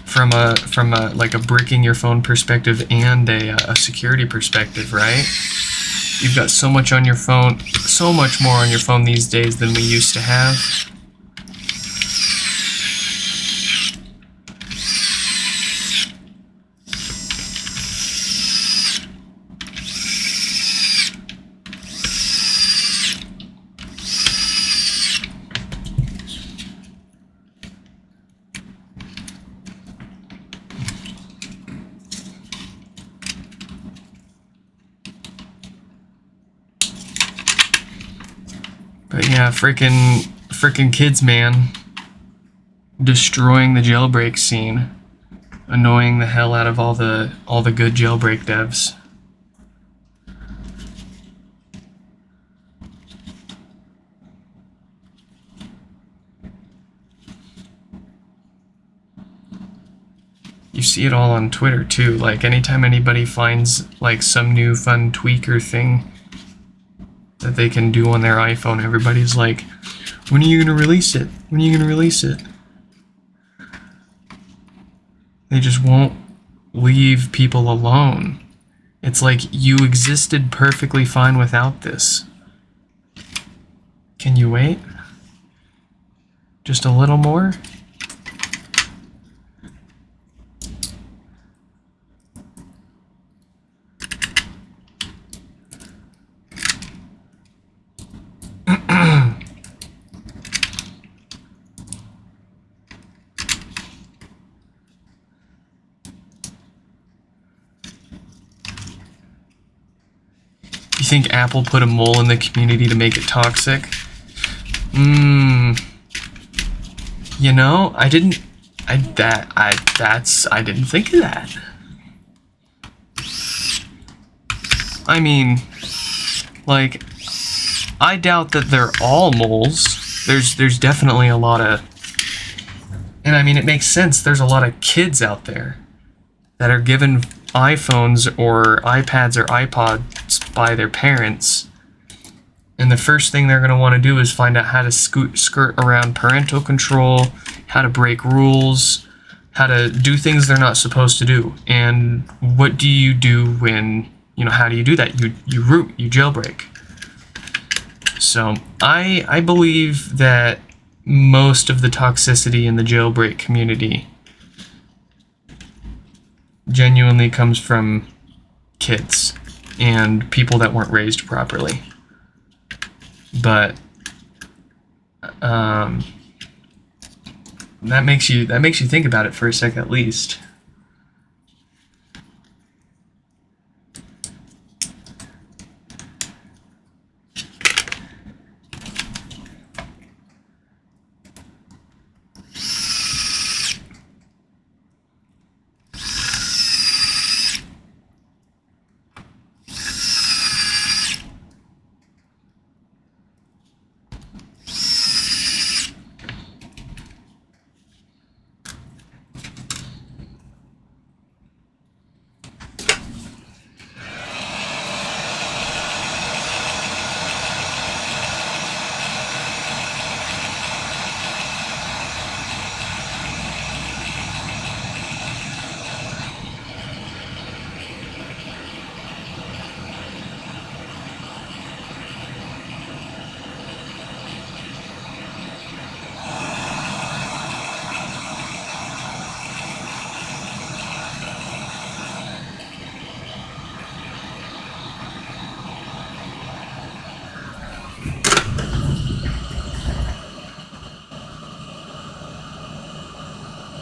From a like a bricking your phone perspective and a security perspective, right? You've got so much on your phone, so much more on your phone these days than we used to have. But yeah, frickin' kids, man. Destroying the jailbreak scene. Annoying the hell out of all the good jailbreak devs. You see it all on Twitter too. Like anytime anybody finds like some new fun tweak or thing, that they can do on their iPhone. Everybody's like, when are you going to release it? When are you going to release it? They just won't leave people alone. It's like you existed perfectly fine without this. Can you wait? Just a little more? You think Apple put a mole in the community to make it toxic? You know, I didn't think of that. I mean, like, I doubt that they're all moles. There's definitely a lot of, and I mean, it makes sense. There's a lot of kids out there that are given iPhones or iPads or iPods by their parents, and the first thing they're going to want to do is find out how to skirt around parental control, how to break rules, how to do things they're not supposed to do. And what do you do when, how do you do that? You root, you jailbreak. So I believe that most of the toxicity in the jailbreak community genuinely comes from kids and people that weren't raised properly. But that makes you think about it for a sec at least.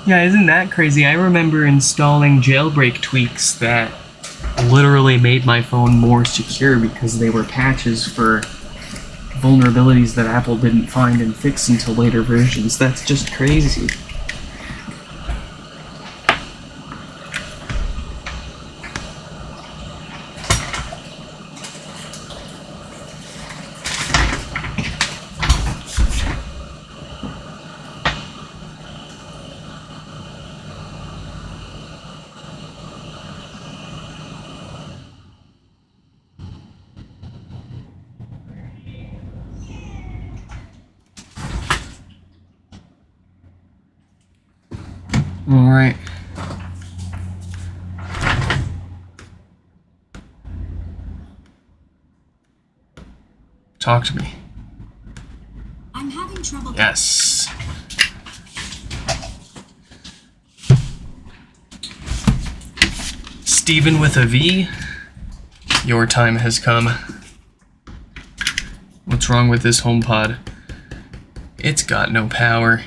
Yeah, isn't that crazy? I remember installing jailbreak tweaks that literally made my phone more secure because they were patches for vulnerabilities that Apple didn't find and fix until later versions. That's just crazy. Alright. Talk to me. I'm having trouble. Yes. Steven with a V, your time has come. What's wrong with this HomePod? It's got no power.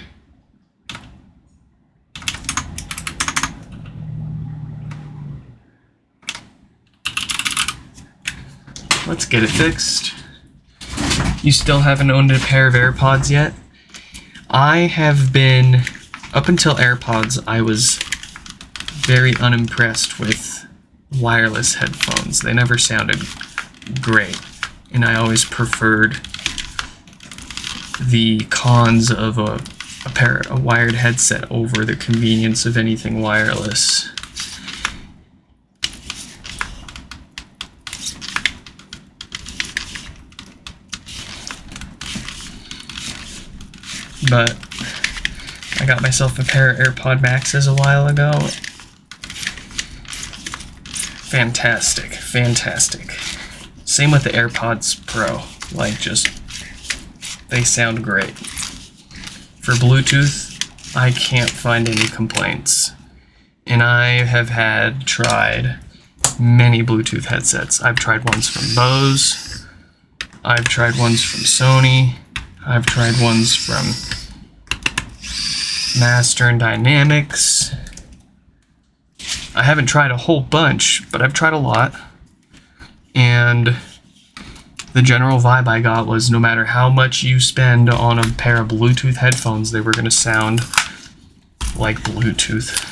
Let's get it fixed. You still haven't owned a pair of AirPods yet? I have been, up until AirPods, I was very unimpressed with wireless headphones. They never sounded great, and I always preferred the cons of a wired headset over the convenience of anything wireless. but I got myself a pair of AirPod Maxes a while ago. Fantastic, fantastic. Same with the AirPods Pro. Like, just, they sound great. For Bluetooth, I can't find any complaints. And I have tried many Bluetooth headsets. I've tried ones from Bose. I've tried ones from Sony. I've tried ones from Master and Dynamics. I haven't tried a whole bunch, but I've tried a lot. And the general vibe I got was no matter how much you spend on a pair of Bluetooth headphones, they were going to sound like Bluetooth.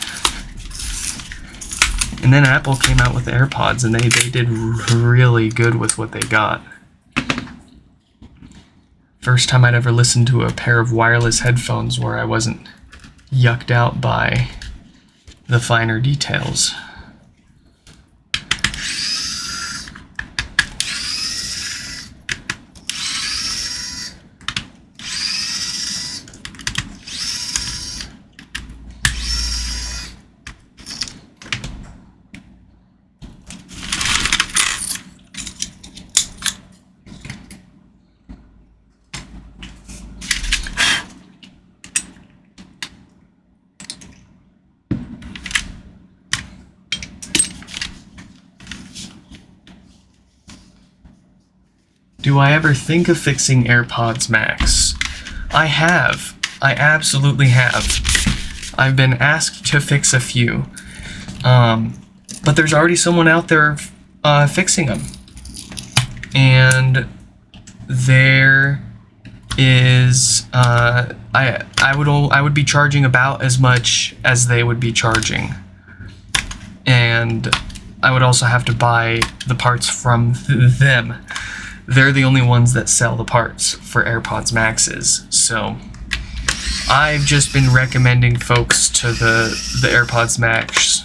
And then Apple came out with the AirPods, and they did really good with what they got. First time I'd ever listened to a pair of wireless headphones where I wasn't yucked out by the finer details. Do I ever think of fixing AirPods Max? I have. I absolutely have. I've been asked to fix a few. But there's already someone out there fixing them. And there is... I would be charging about as much as they would be charging. And I would also have to buy the parts from them. They're the only ones that sell the parts for AirPods Maxes. So I've just been recommending folks to the AirPods Max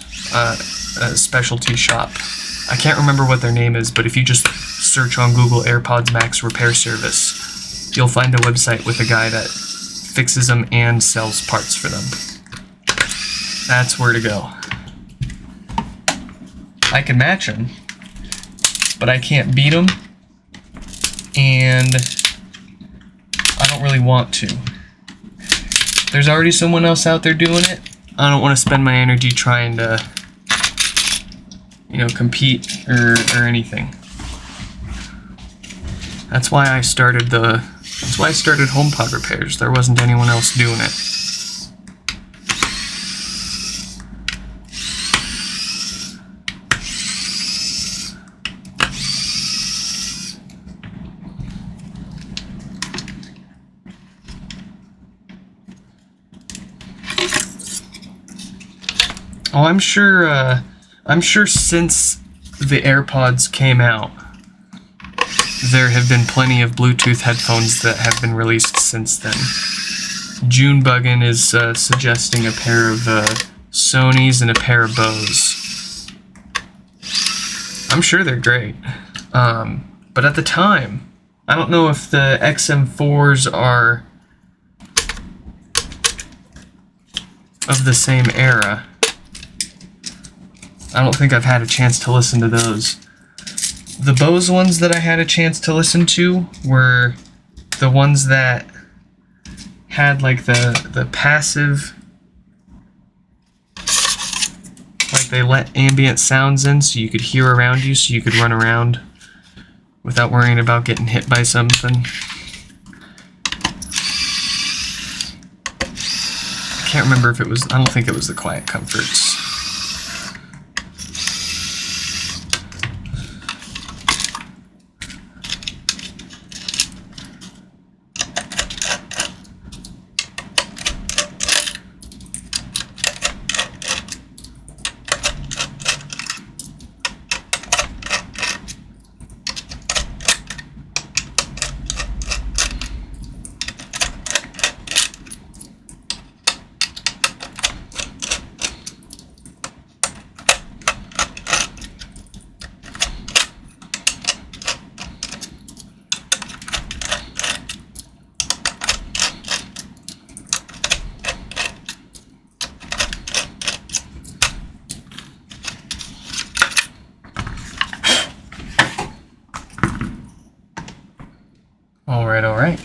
specialty shop. I can't remember what their name is, but if you just search on Google AirPods Max repair service, you'll find a website with a guy that fixes them and sells parts for them. That's where to go. I can match them, but I can't beat them. And I don't really want to. There's already someone else out there doing it. I don't want to spend my energy trying to, compete or anything. That's why I started HomePod repairs. There wasn't anyone else doing it. Oh, I'm sure since the AirPods came out, there have been plenty of Bluetooth headphones that have been released since then. Junebuggin is suggesting a pair of Sonys and a pair of Bose. I'm sure they're great. But at the time, I don't know if the XM4s are of the same era. I don't think I've had a chance to listen to those. The Bose ones that I had a chance to listen to were the ones that had like the passive, like they let ambient sounds in so you could hear around you, so you could run around without worrying about getting hit by something. I can't remember if it was, I don't think it was the Quiet Comforts. All right, all right.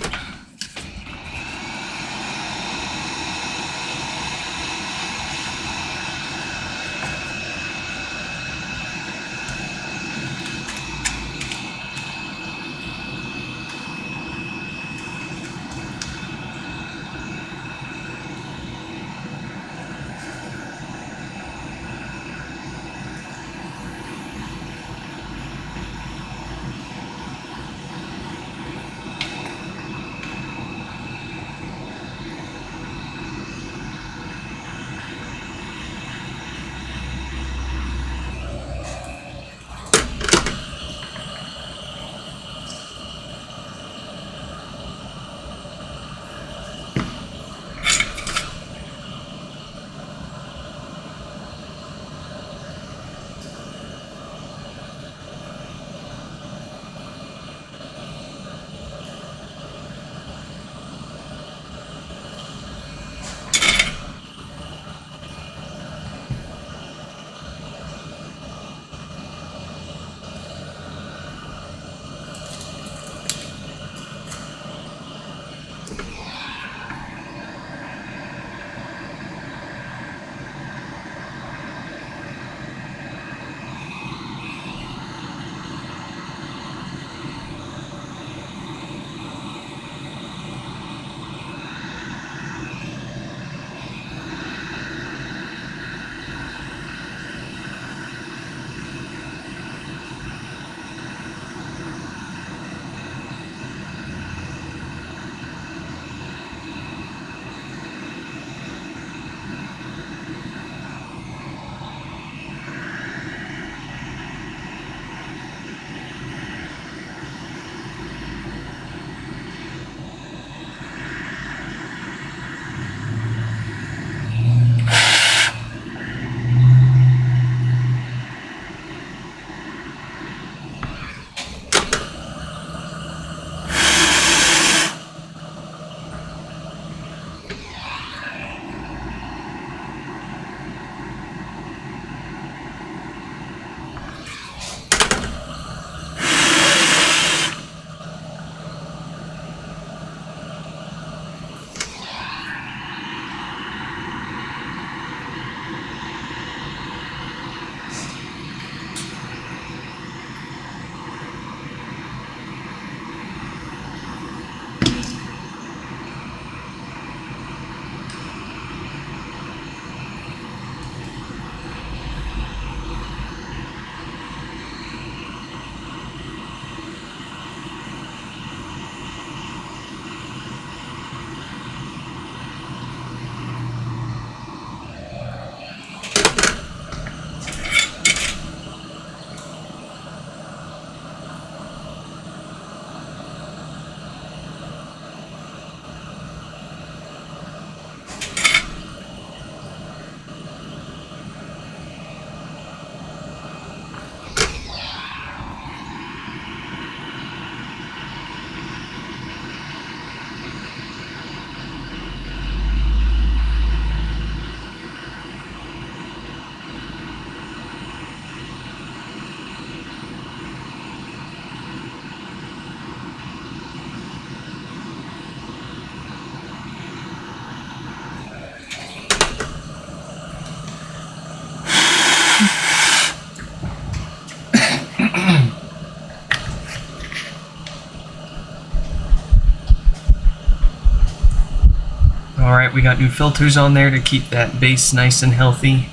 Alright, we got new filters on there to keep that base nice and healthy.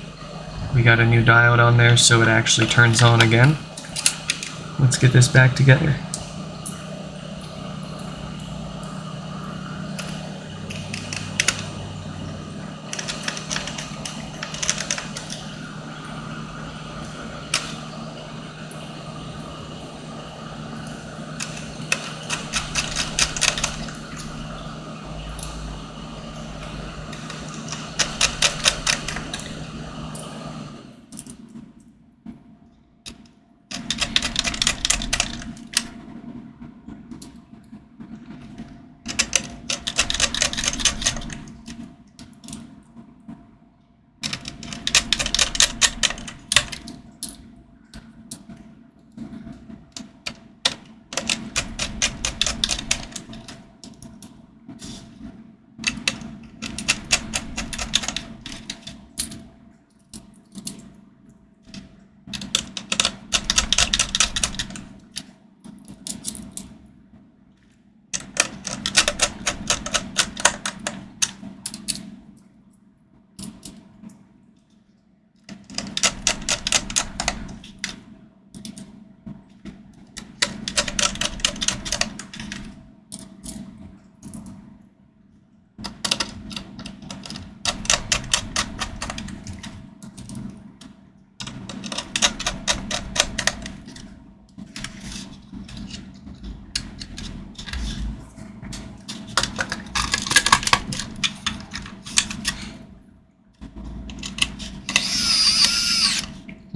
We got a new diode on there so it actually turns on again. Let's get this back together.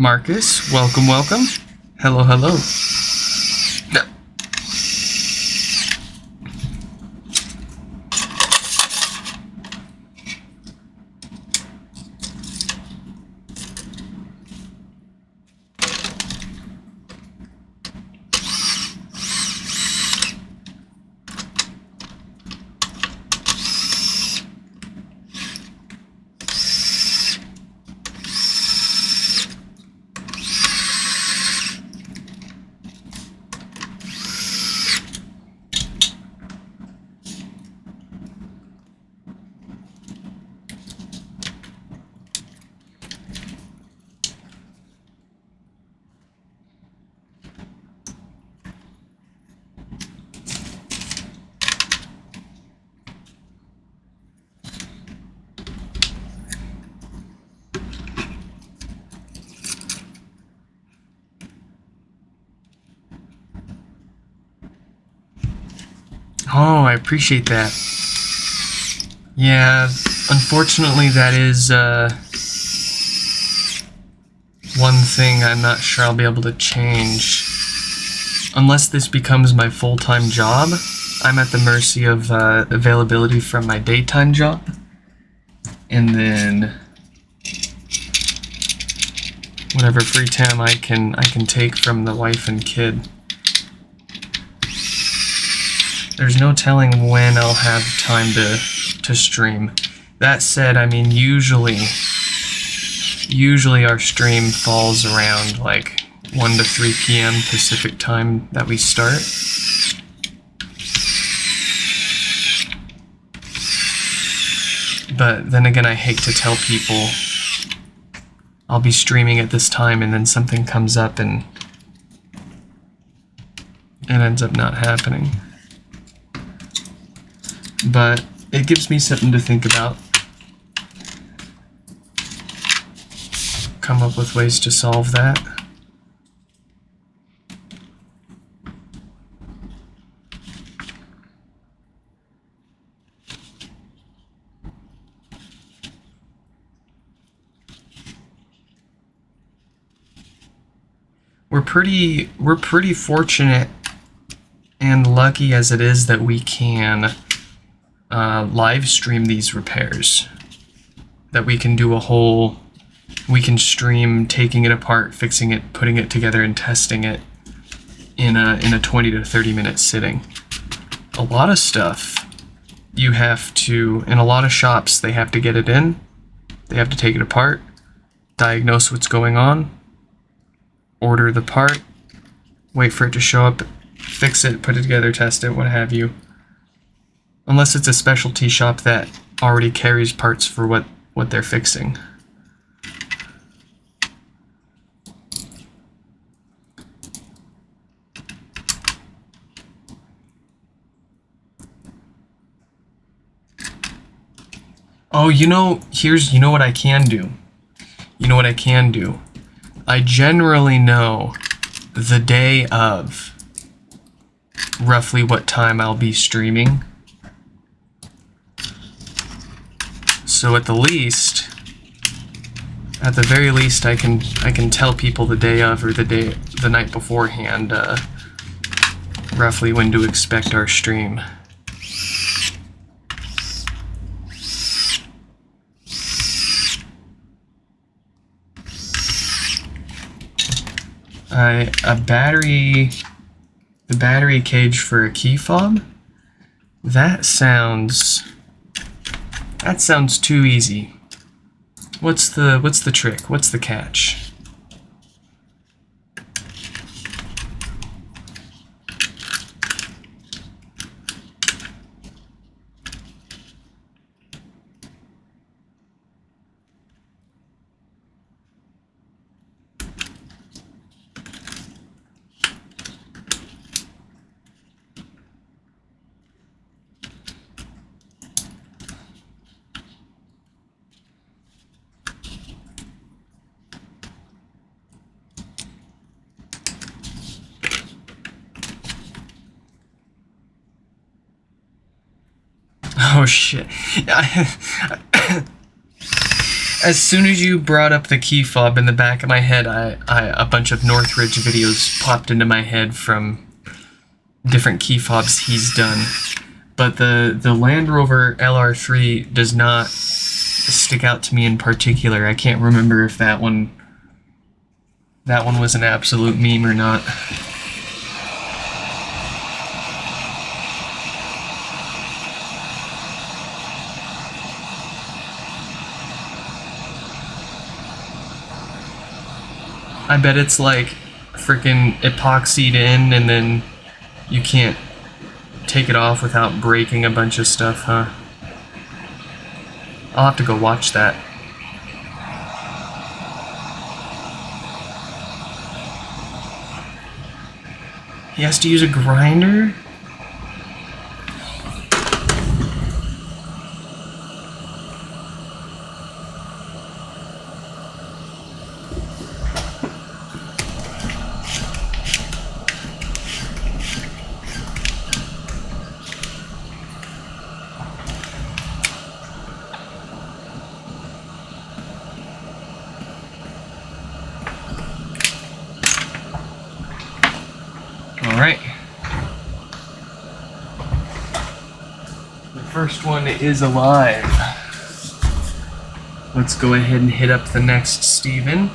Marcus, welcome, welcome. Hello, hello. Oh, I appreciate that. Yeah, unfortunately that is one thing I'm not sure I'll be able to change. Unless this becomes my full-time job, I'm at the mercy of availability from my daytime job. And then whatever free time I can take from the wife and kid. There's no telling when I'll have time to stream. That said, I mean, usually our stream falls around like 1 to 3 p.m. Pacific time that we start. But then again, I hate to tell people I'll be streaming at this time and then something comes up and it ends up not happening. But it gives me something to think about. Come up with ways to solve that. We're pretty fortunate and lucky as it is that we can live stream these repairs. That we can do we can stream taking it apart, fixing it, putting it together, and testing it in a 20 to 30 minute sitting. A lot of stuff you have to, in a lot of shops, they have to get it in, they have to take it apart, diagnose what's going on, order the part, wait for it to show up, fix it, put it together, test it, what have you. Unless it's a specialty shop that already carries parts for what they're fixing. Oh, you know what I can do? You know what I can do? I generally know the day of roughly what time I'll be streaming. So at the very least, I can tell people the day of or the night beforehand, roughly when to expect our stream. The battery cage for a key fob? That sounds too easy. What's the trick? What's the catch? Oh shit. As soon as you brought up the key fob in the back of my head, a bunch of Northridge videos popped into my head from different key fobs he's done. But the Land Rover LR3 does not stick out to me in particular. I can't remember if that one was an absolute meme or not. I bet it's like freaking epoxied in and then you can't take it off without breaking a bunch of stuff, huh? I'll have to go watch that. He has to use a grinder? Alright. The first one is alive. Let's go ahead and hit up the next Steven.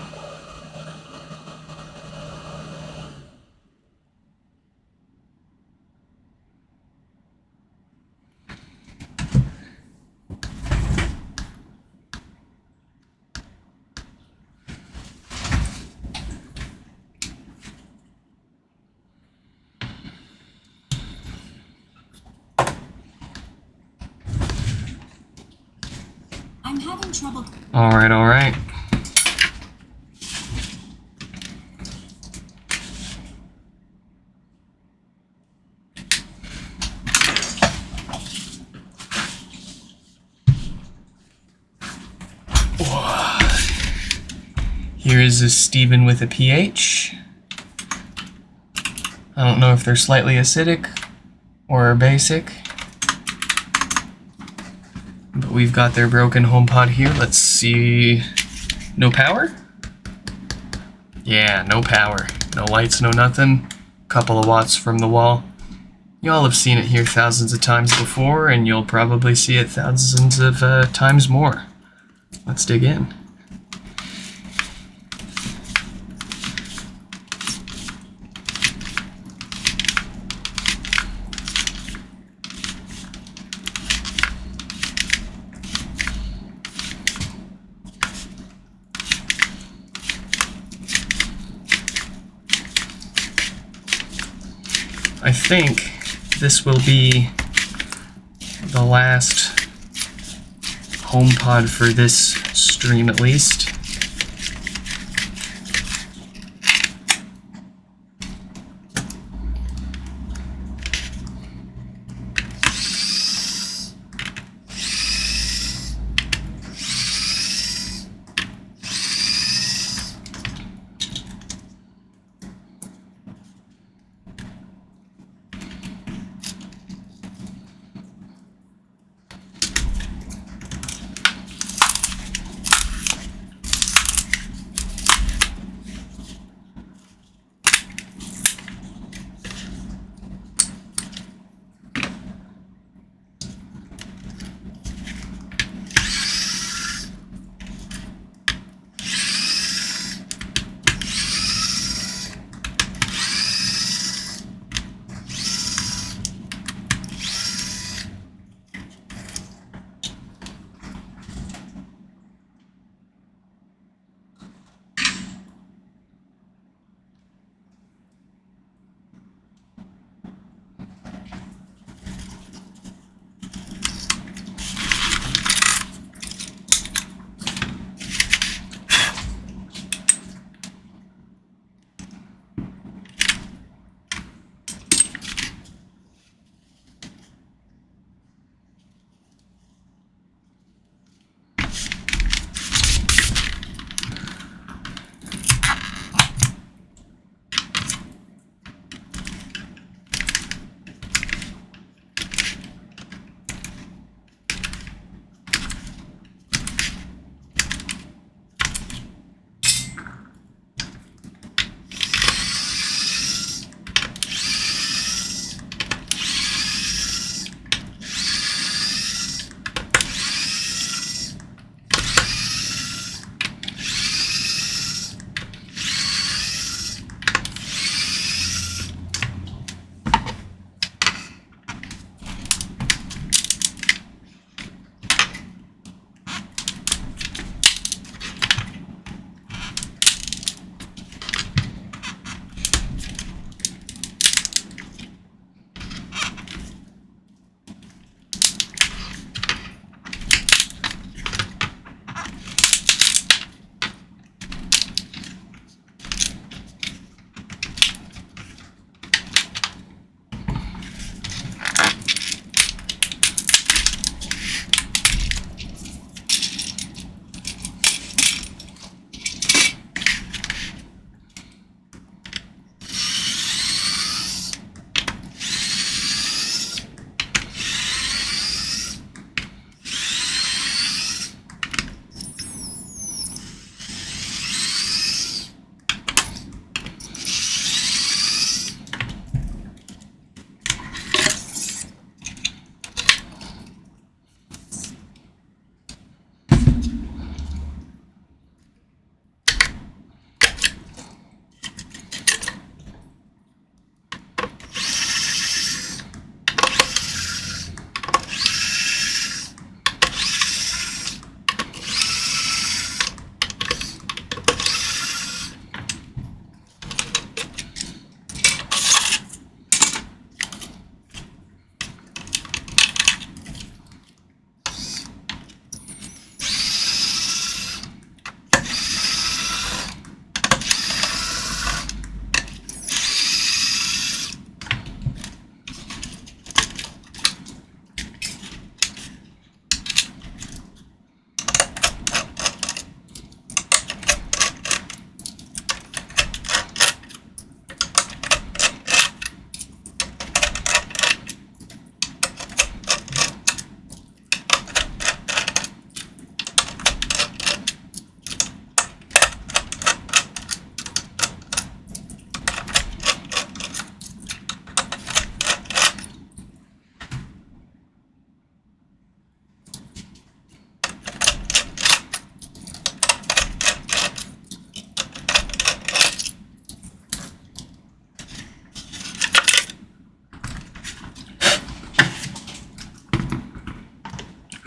I'm having trouble. Alright, alright. Here is a Steven with a pH. I don't know if they're slightly acidic or basic. But we've got their broken HomePod here. Let's see. No power? Yeah, no power. No lights, no nothing. Couple of watts from the wall. Y'all have seen it here thousands of times before, and you'll probably see it thousands of times more. Let's dig in. I think this will be the last HomePod for this stream, at least.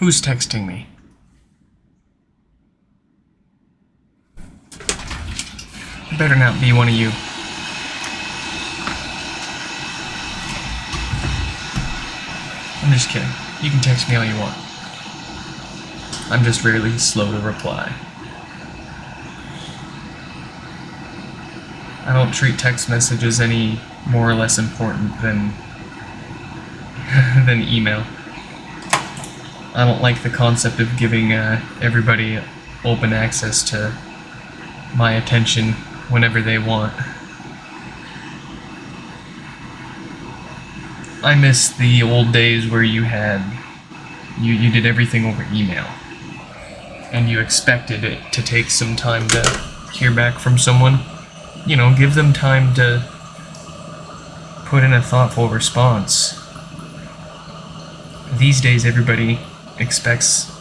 Who's texting me? It better not be one of you. I'm just kidding. You can text me all you want. I'm just rarely slow to reply. I don't treat text messages any more or less important than than email. I don't like the concept of giving everybody open access to my attention whenever they want. I miss the old days where you did everything over email, and you expected it to take some time to hear back from someone. You know, give them time to put in a thoughtful response. These days, everybody expects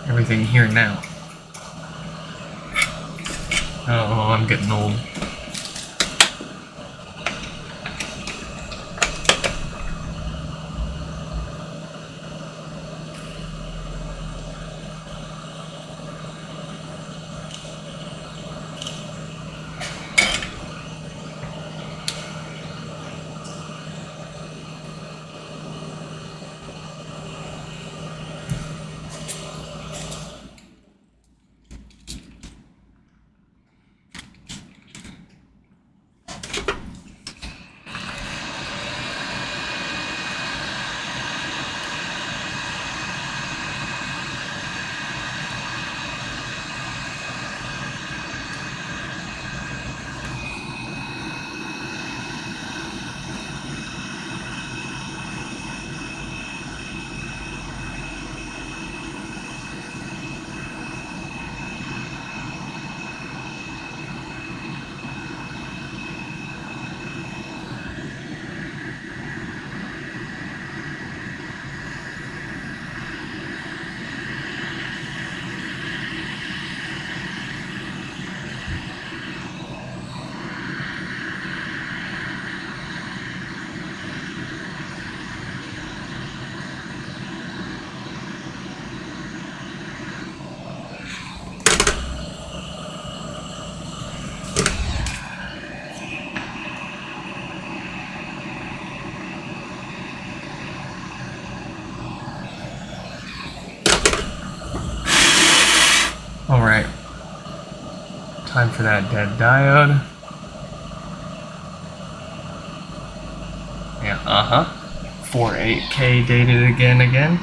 everything here and now. Oh, I'm getting old. Alright. Time for that dead diode. Yeah, 48K dated again.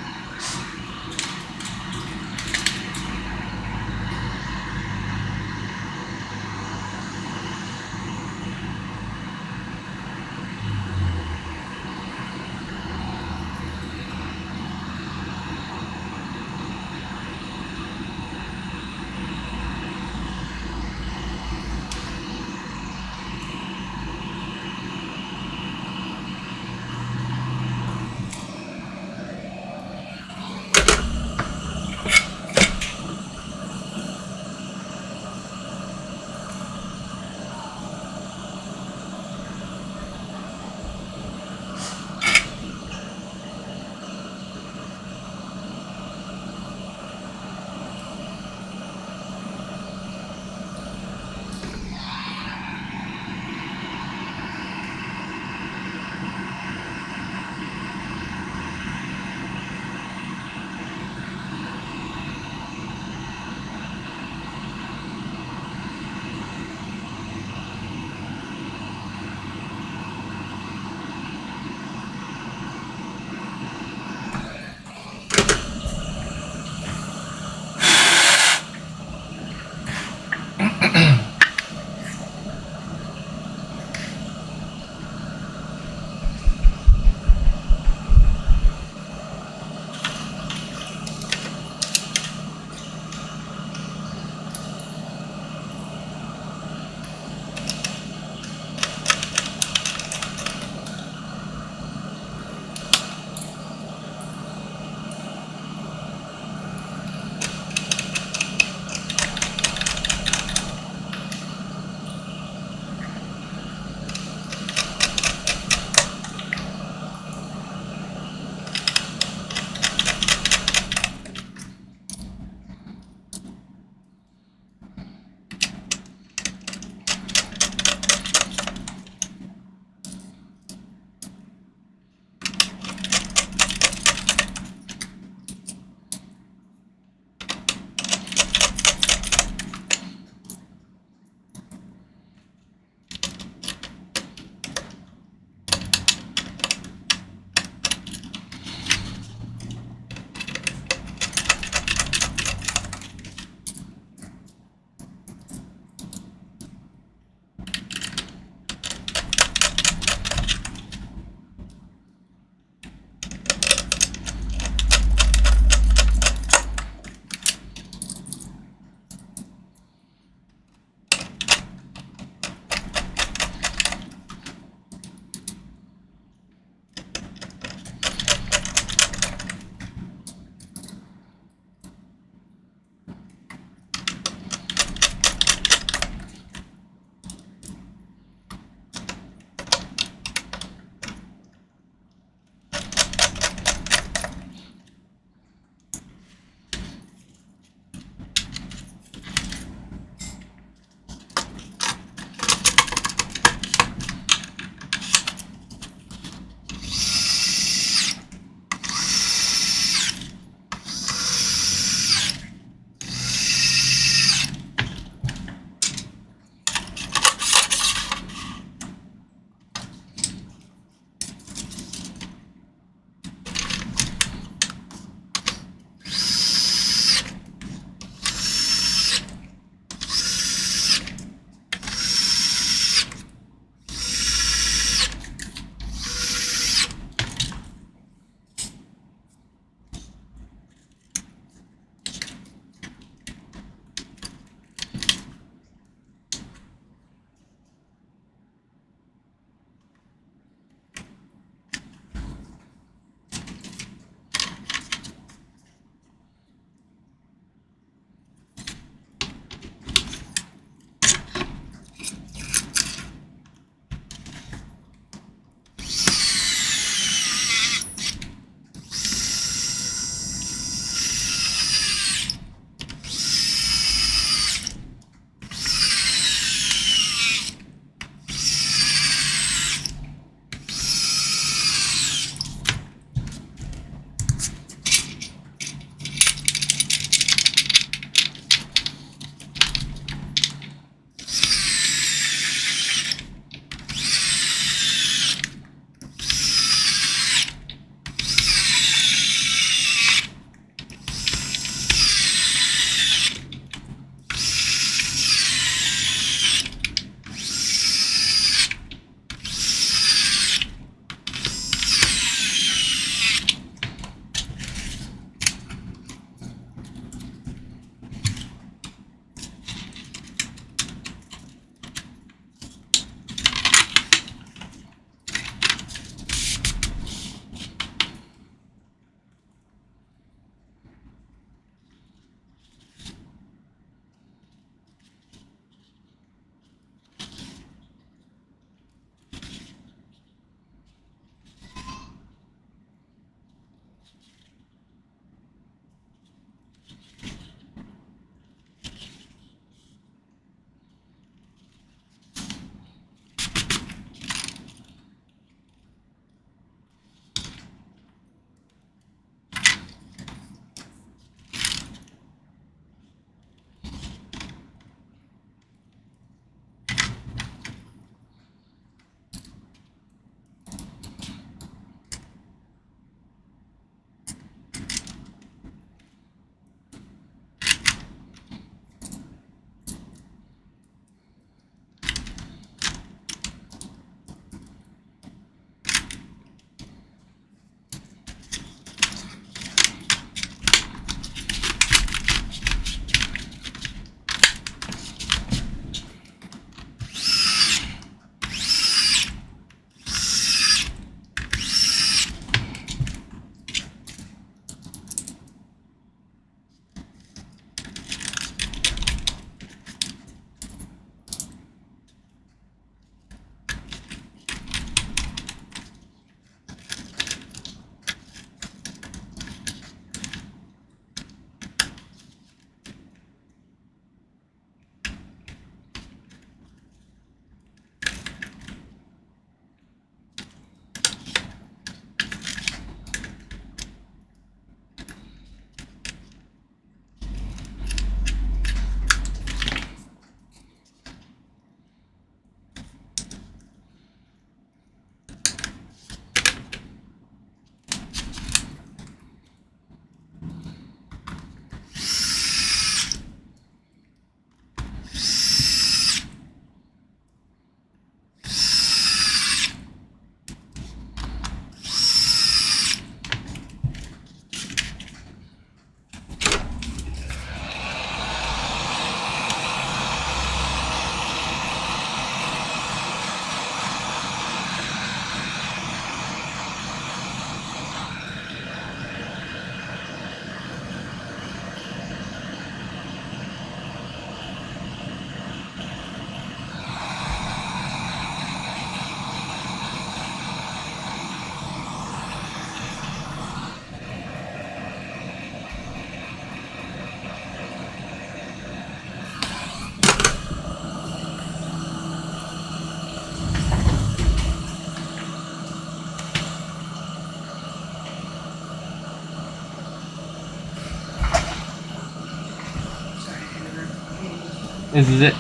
This is it.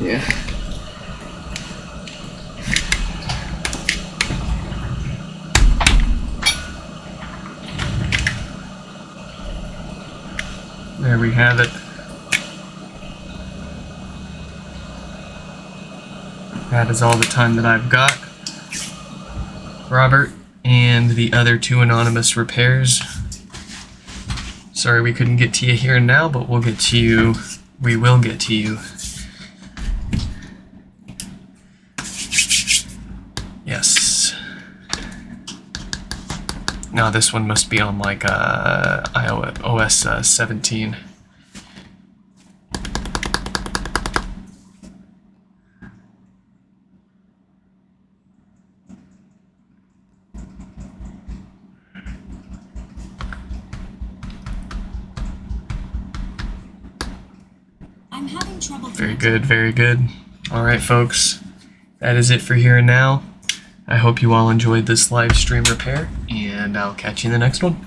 Yeah. There we have it. That is all the time that I've got. Robert and the other two anonymous repairs. Sorry we couldn't get to you here and now, but we'll get to you. We will get to you. Yes. Now this one must be on like iOS 17. I'm having trouble. Very good, very good. Alright folks, that is it for here and now. I hope you all enjoyed this live stream repair, and I'll catch you in the next one.